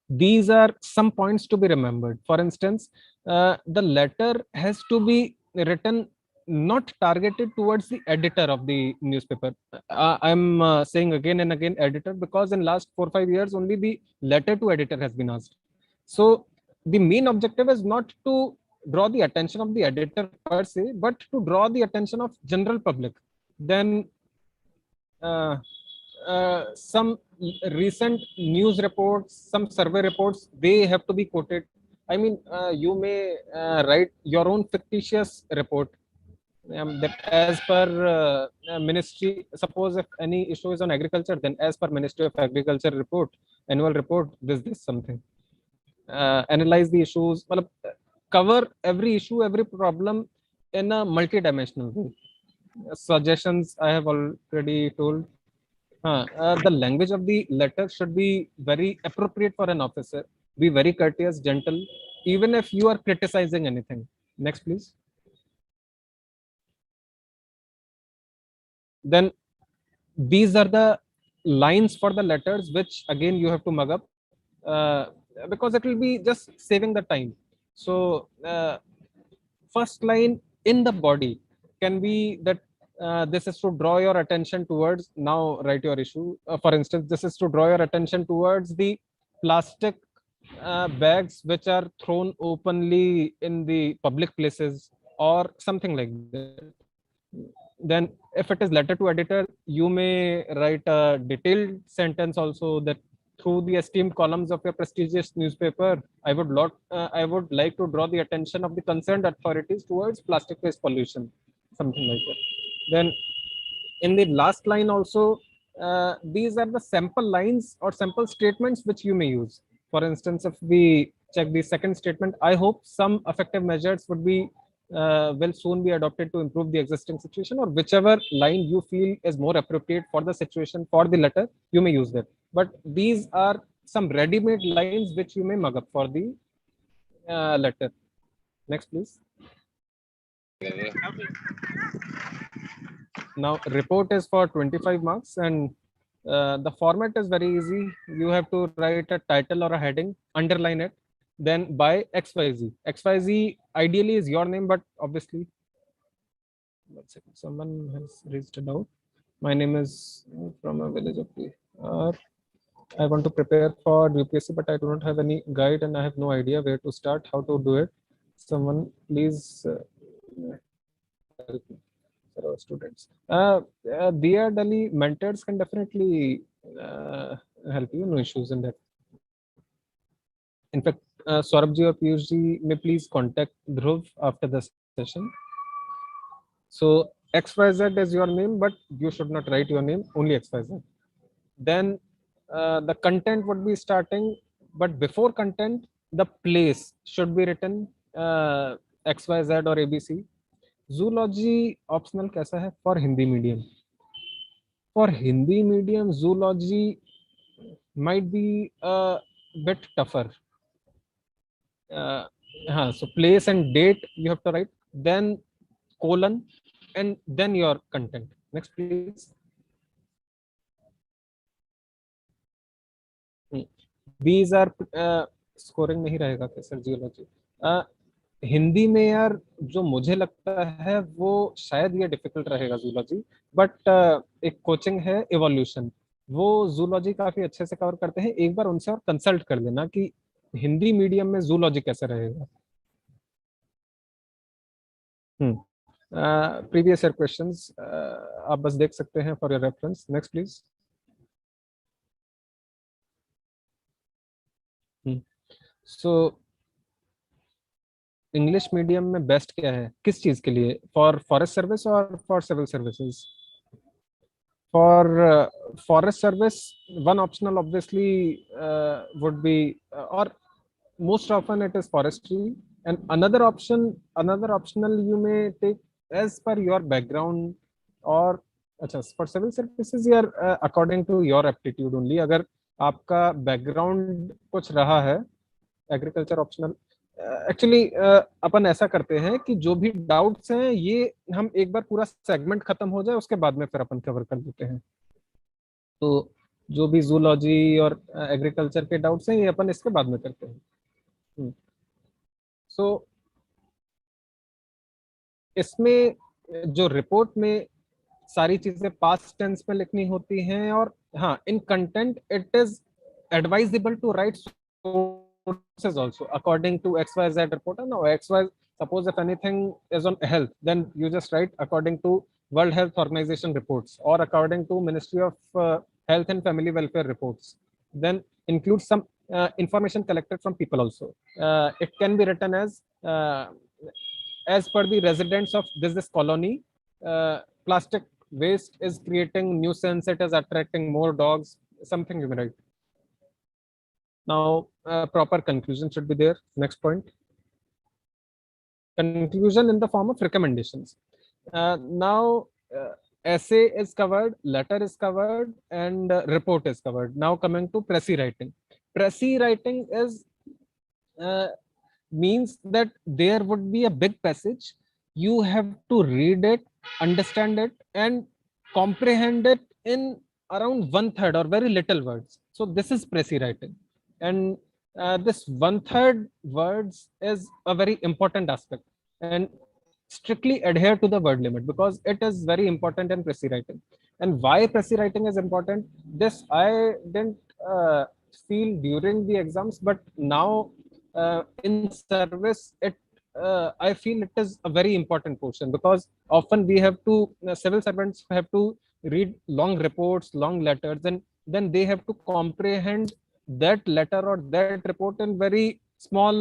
These are some points to be remembered. For instance, the letter has to be written not targeted towards the editor of the newspaper. I'm saying again and again editor, because in last 4 or 5 years only the letter to editor has been asked. So the main objective is not to draw the attention of the editor per se, but to draw the attention of general public. Then some recent news reports, some survey reports, they have to be quoted. I mean, you may write your own fictitious report, that as per ministry, suppose if any issue is on agriculture, then as per Ministry of Agriculture report, annual report, this something. Analyze the issues, cover every issue, every problem in a multi-dimensional way. Suggestions I have already told. The language of the letter should be very appropriate for an officer. Be very courteous, gentle, even if you are criticizing anything. Next, please. Then these are the lines for the letters, which again you have to mug up, because it will be just saving the time. So first line in the body can be that this is to draw your attention towards, now write your issue. For instance, this is to draw your attention towards the plastic bags which are thrown openly in the public places, or something like that. Then if it is letter to editor, you may write a detailed sentence also, that through the esteemed columns of your prestigious newspaper, I would like to draw the attention of the concerned authorities towards plastic waste pollution, something like that. Then in the last line also, these are the sample lines or sample statements which you may use. For instance, if we check the second statement, I hope some effective measures would be will soon be adopted to improve the existing situation, or whichever line you feel is more appropriate for the situation, for the letter, you may use that. But these are some ready-made lines which you may mug up for the letter. Next, please. Now, report is for 25 marks, and The format is very easy. You have to write a title or a heading, underline it, then by XYZ. XYZ ideally is your name, but obviously, let's see, someone has raised a doubt. My name is from a village of PR. I want to prepare for UPSC, but I do not have any guide and I have no idea where to start, how to do it. Someone please help me for our students. Dear Delhi mentors can definitely help you, no issues in that. In fact, Saurabh ji or Piyush ji may please contact Dhruv after the session. So XYZ is your name, but you should not write your name, only XYZ. Then the content would be starting, but before content, the place should be written XYZ or ABC. Zoology optional कैसा है for Hindi medium? For Hindi medium, zoology might be a bit tougher. So place and date you have to write, then colon, and then your content. Next, please. These are scoring नहीं रहेगा क्या sir geology? Hindi में यार जो मुझे लगता है वो शायद ये डिफिकल्ट रहेगा जूलॉजी, बट एक कोचिंग है इवोल्यूशन, वो जूलॉजी काफी अच्छे से कवर करते हैं. एक बार उनसे और कंसल्ट कर लेना कि हिंदी मीडियम में जूलॉजी कैसे रहेगा. प्रीवियस ईयर क्वेश्चंस आप बस देख सकते हैं for your reference. Next please. So English medium में बेस्ट क्या है किस चीज के लिए? फॉर फॉरेस्ट सर्विस और for civil services? For forest service one optional obviously would be or most often it is forestry, and another optional you may take as per your background, or अच्छा for civil services यार according to your aptitude only. अगर आपका background कुछ रहा है, agriculture optional. Actually अपन ऐसा करते हैं कि जो भी डाउट्स हैं ये हम एक बार पूरा सेगमेंट खत्म हो जाए उसके बाद में फिर अपन कवर कर देते हैं. तो जो भी जूलॉजी और एग्रीकल्चर के डाउट्स हैं ये अपन इसके बाद में करते हैं. सो इसमें जो रिपोर्ट में सारी चीजें पास्ट टेंस में लिखनी होती हैं, और हाँ, in content it is advisable to write sources also according to XYZ report. Now XY, suppose if anything is on health, then you just write according to World Health Organization reports or according to Ministry of Health and Family Welfare reports. Then include some information collected from people also. It can be written as per the residents of this colony, plastic waste is creating nuisance, it is attracting more dogs, something you may write. Now, proper conclusion should be there. Next point. Conclusion in the form of recommendations. Now, essay is covered, letter is covered, and report is covered. Now, coming to Pressy writing. Pressy writing is means that there would be a big passage. You have to read it, understand it, and comprehend it in around 1/3 or very little words. So this is Pressy writing. And this 1/3 words is a very important aspect, and strictly adhere to the word limit because it is very important in Pressy writing. And why Pressy writing is important, this I didn't feel during the exams, but now in service it I feel it is a very important portion, because often we have to civil servants have to read long reports, long letters, and then they have to comprehend that letter or that report in very small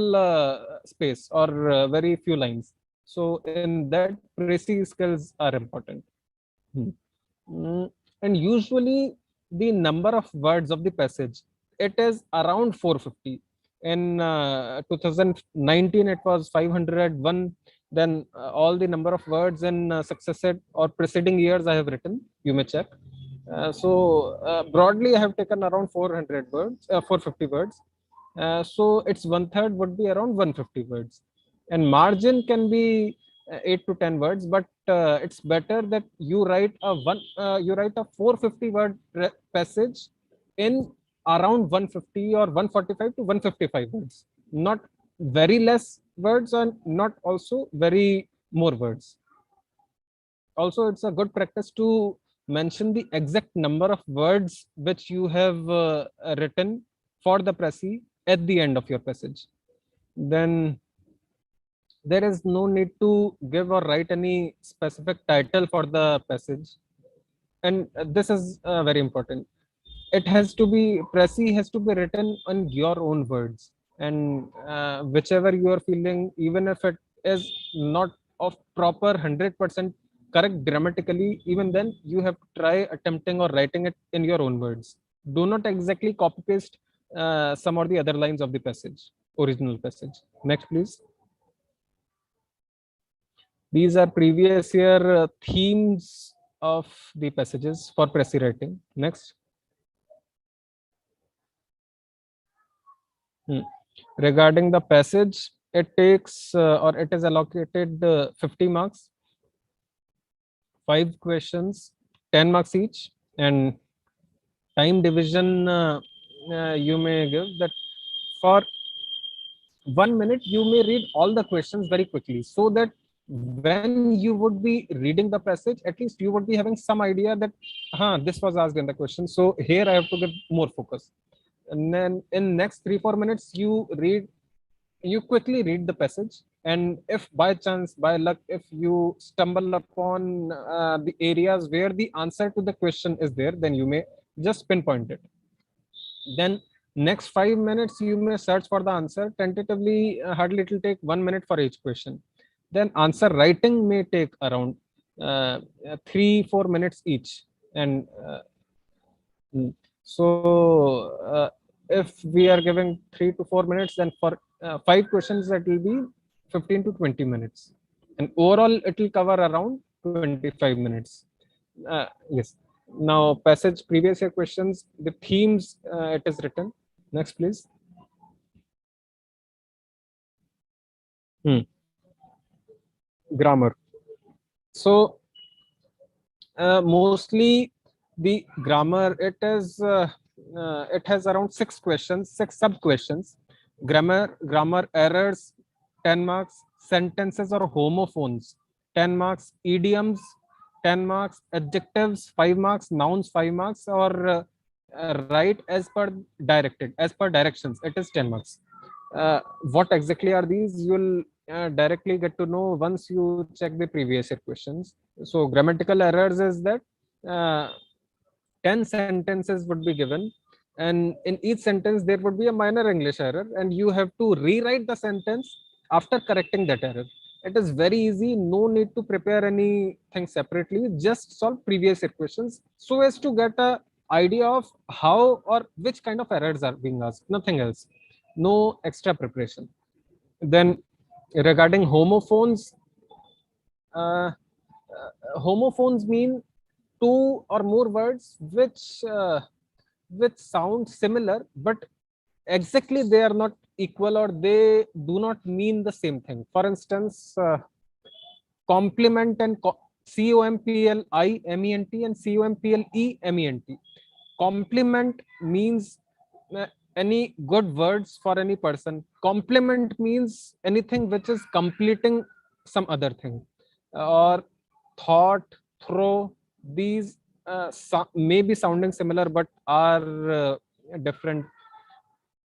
space or very few lines. So in that, Pressy skills are important. And usually the number of words of the passage, it is around 450. In 2019 it was 501. Then all the number of words in successive or preceding years I have written, you may check. So broadly I have taken around 400 words, 450 words. So its 1/3 would be around 150 words, and margin can be 8 to 10 words, but it's better that you write a 450 word passage in around 150 or 145 to 155 words, not very less words and not also very more words. Also, it's a good practice to mention the exact number of words which you have written for the Pressy at the end of your passage. Then there is no need to give or write any specific title for the passage, and this is very important. It has to be, Pressy has to be written on your own words, and whichever you are feeling, even if it is not of proper 100% correct grammatically, even then you have to try attempting or writing it in your own words. Do not exactly copy paste some or the other lines of the passage, original passage. Next, please. These are previous year themes of the passages for Pressy writing. Next. Regarding the passage, it takes or it is allocated 50 marks, 5 questions, 10 marks each, and time division you may give that for 1 minute you may read all the questions very quickly, so that when you would be reading the passage, at least you would be having some idea that this was asked in the question, so here I have to give more focus. And then in next 3-4 minutes you quickly read the passage, and if by chance, by luck, if you stumble upon the areas where the answer to the question is there, then you may just pinpoint it. Then next 5 minutes you may search for the answer tentatively. Hardly it will take 1 minute for each question. Then answer writing may take around 3-4 minutes each, and so if we are giving 3 to 4 minutes, then for 5 questions that will be 15 to 20 minutes, and overall it will cover around 25 minutes. Yes. Now passage previous year questions, the themes it is written. Next, please. Grammar. So mostly the grammar, it has around 6 questions, 6 sub questions. Grammar errors 10 marks, sentences or homophones 10 marks, idioms 10 marks, adjectives 5 marks, nouns 5 marks, or write as per directions, it is 10 marks. What exactly are these? You will directly get to know once you check the previous year questions. So grammatical errors is that 10 sentences would be given, and in each sentence there would be a minor English error, and you have to rewrite the sentence after correcting that error. It is very easy, no need to prepare anything separately, just solve previous year questions so as to get a idea of how or which kind of errors are being asked, nothing else, no extra preparation. Then regarding homophones, homophones mean 2 or more words which sound similar, but exactly they are not equal, or they do not mean the same thing. For instance, complement and COMPLIMENT and COMPLEMENT. Complement means any good words for any person. Complement means anything which is completing some other thing, or thought, throw. These may be sounding similar but are different.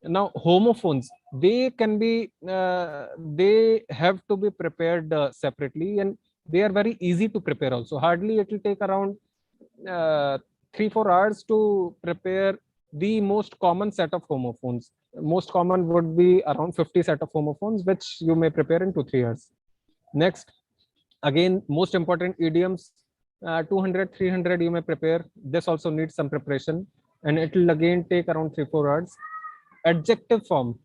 Now homophones, they can be they have to be prepared separately, and they are very easy to prepare also. Hardly it will take around 3-4 hours to prepare the most common set of homophones. Most common would be around 50 set of homophones, which you may prepare in 2-3 hours. Next, again, most important, idioms, 200-300 you may prepare. This also needs some preparation, and it will again take around 3-4 hours. Adjective form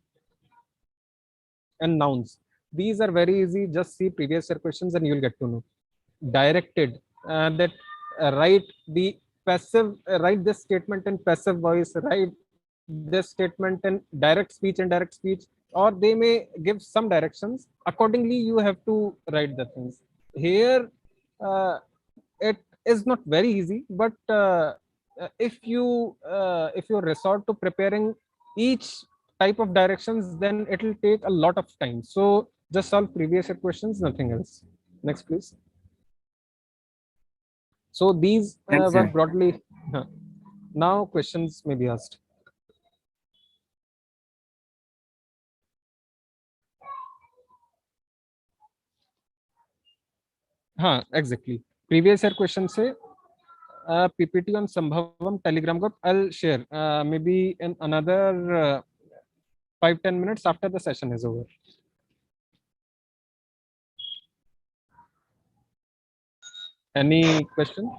and nouns, these are very easy, just see previous year questions and you'll get to know. Directed, that write the passive, write this statement in passive voice, write this statement in direct speech, indirect speech, or they may give some directions. Accordingly, you have to write the things. Here, it is not very easy, but if you resort to preparing each type of directions, then it will take a lot of time. So just solve previous year questions, nothing else. Next, please. So these Thanks, were sir. broadly. Now questions may be asked. हाँ, exactly. Previous year question से PPT on Sambhavam Telegram group. I'll share maybe in another 5-10 minutes after the session is over. Any question?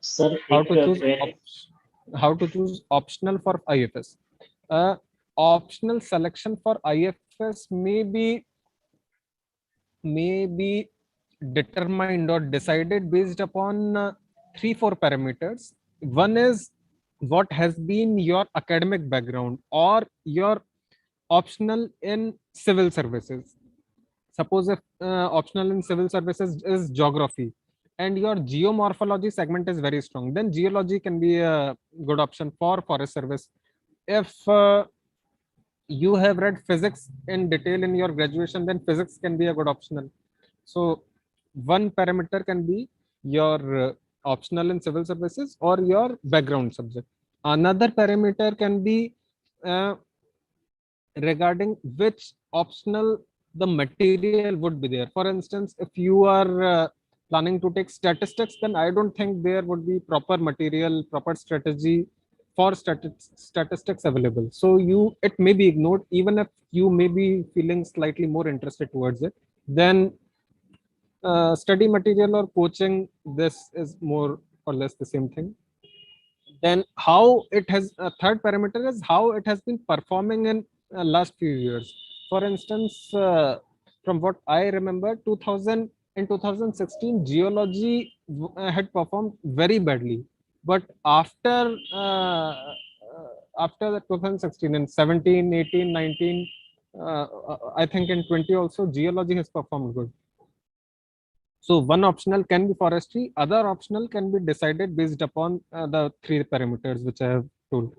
Sir How to choose query. how to choose optional for IFS? Optional selection for IFS may be determined or decided based upon 3-4 parameters. One is what has been your academic background or your optional in civil services. Suppose if optional in civil services is geography and your geomorphology segment is very strong, then geology can be a good option for forest service. If you have read physics in detail in your graduation, then physics can be a good optional. So one parameter can be your optional in civil services or your background subject. Another parameter can be regarding which optional the material would be there. For instance, if you are planning to take statistics, then I don't think there would be proper material, proper strategy for statistics available. So it may be ignored, even if you may be feeling slightly more interested towards it. Then study material or coaching, this is more or less the same thing. Then how it has third parameter is how it has been performing in last few years. For instance, from what I remember, 2016 geology had performed very badly, but after the 2016 and 17, 18, 19, I think in 20 also geology has performed good. So one optional can be forestry, other optional can be decided based upon the 3 parameters which I have told.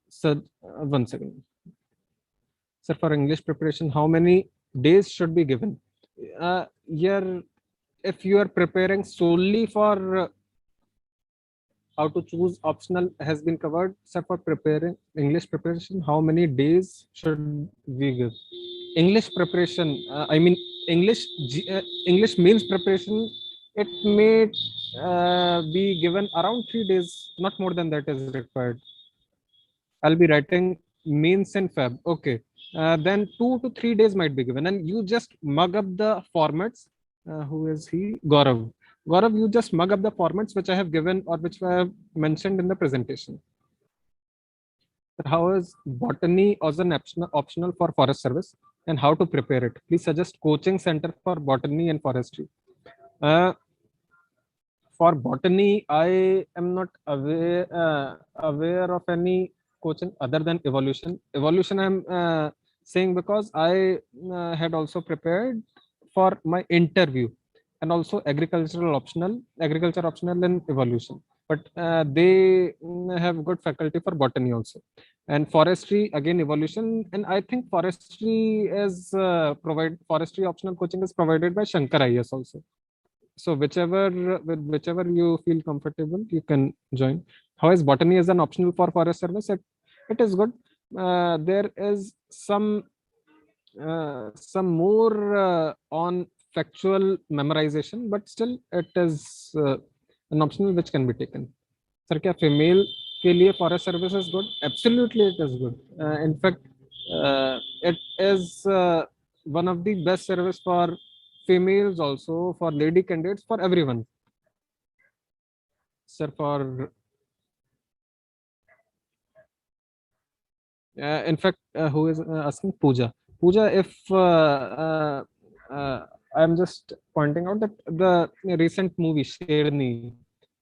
So one second. Sir, for English preparation, how many days should be given? If you are preparing solely for how to choose optional has been covered. Sir, for preparing English preparation, how many days should we give? English preparation, I mean English means preparation, it may be given around 3 days, not more than that is required. I'll be writing means in Feb. Okay, then 2 to 3 days might be given, and you just mug up the formats. Who is he? Gaurav. Gaurav, you just mug up the formats which I have given or which I have mentioned in the presentation. How is botany as an optional for forest service and how to prepare it? Please suggest coaching center for botany and forestry. For botany, I am not aware of any coaching other than evolution. Evolution I'm saying because I had also prepared for my interview, and also agriculture optional in evolution. But they have good faculty for botany also. And forestry, again evolution, and I think forestry is forestry optional coaching is provided by Shankar IS also. So whichever you feel comfortable, you can join. How is botany as an optional for forest service? It is good. There is some more on factual memorization, but still it is an optional which can be taken. Sir, क्या female के लिए forest service is good? Absolutely, it is good. In fact, it is one of the best service for females also, for lady candidates, for everyone. Sir, for in fact, who is asking? Pooja. Pooja, if I'm just pointing out that the recent movie Sherni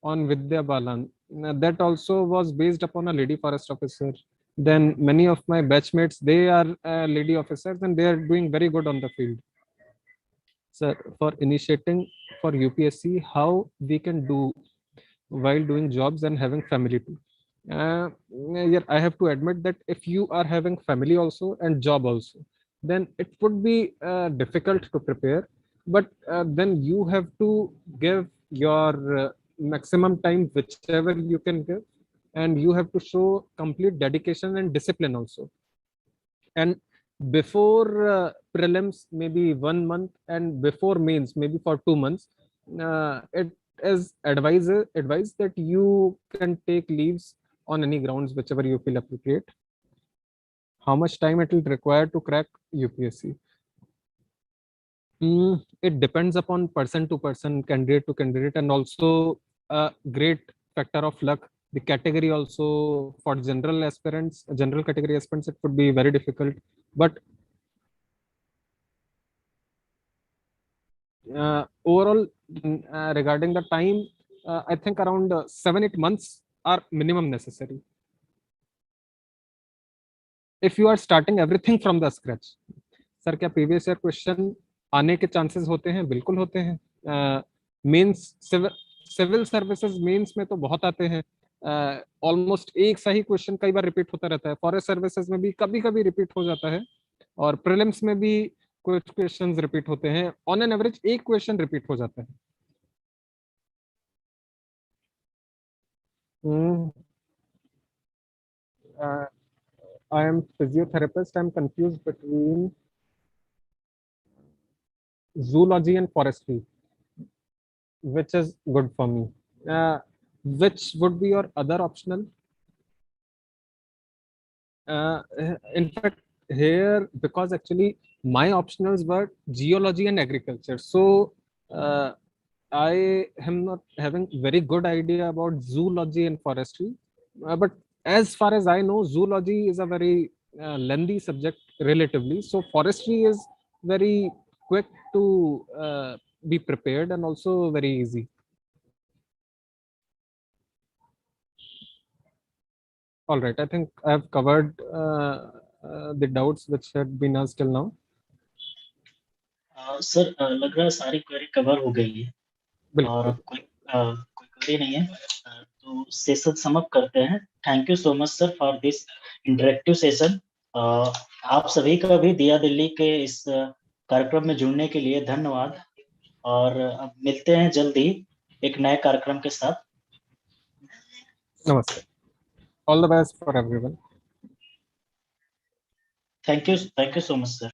on Vidya Balan, that also was based upon a lady forest officer. Then many of my batchmates, they are lady officers and they are doing very good on the field. Sir, for initiating for UPSC, how we can do while doing jobs and having family too. Yeah, I have to admit that if you are having family also and job also, then it would be difficult to prepare. But then you have to give your maximum time, whichever you can give, and you have to show complete dedication and discipline also. And before prelims, maybe 1 month, and before mains, maybe for 2 months, it is advised that you can take leaves on any grounds whichever you feel appropriate. How much time it will require to crack UPSC? It depends upon person to person, candidate to candidate, and also a great factor of luck. The category also, for general aspirants, general category aspirants, it would be very difficult. But overall, regarding the time, I think around 7-8 months are minimum necessary. If you are starting everything from the scratch. Sir क्या previous year question आने के chances होते हैं? बिल्कुल होते हैं. Mains civil services mains में तो बहुत आते हैं. ऑलमोस्ट एक सा ही क्वेश्चन कई बार रिपीट होता रहता है. फॉरेस्ट सर्विसेज में भी कभी कभी रिपीट हो जाता है और प्रीलिम्स में भी कुछ क्वेश्चंस रिपीट होते हैं. ऑन एन एवरेज एक क्वेश्चन रिपीट हो जाता है. I am physiotherapist. I'm confused between zoology and forestry. Which is good for me? Which would be your other optional? In fact, here, because actually my optionals were geology and agriculture. So I am not having very good idea about zoology and forestry. But as far as I know, zoology is a very lengthy subject relatively. So forestry is very quick to be prepared and also very easy. All right, I think I have covered the doubts which had been asked till now. Sir लग रहा है सारी query cover हो गई है और बिल्कुल. कोई क्वेरी नहीं है. तो सेशन समअप करते हैं. Thank you so much sir for this interactive session. आप सभी का भी दिया दिल्ली के इस कार्यक्रम में जुड़ने के लिए धन्यवाद और अब मिलते हैं जल्दी एक नए कार्यक्रम के साथ. नमस्ते. All the best for everyone. Thank you so much sir.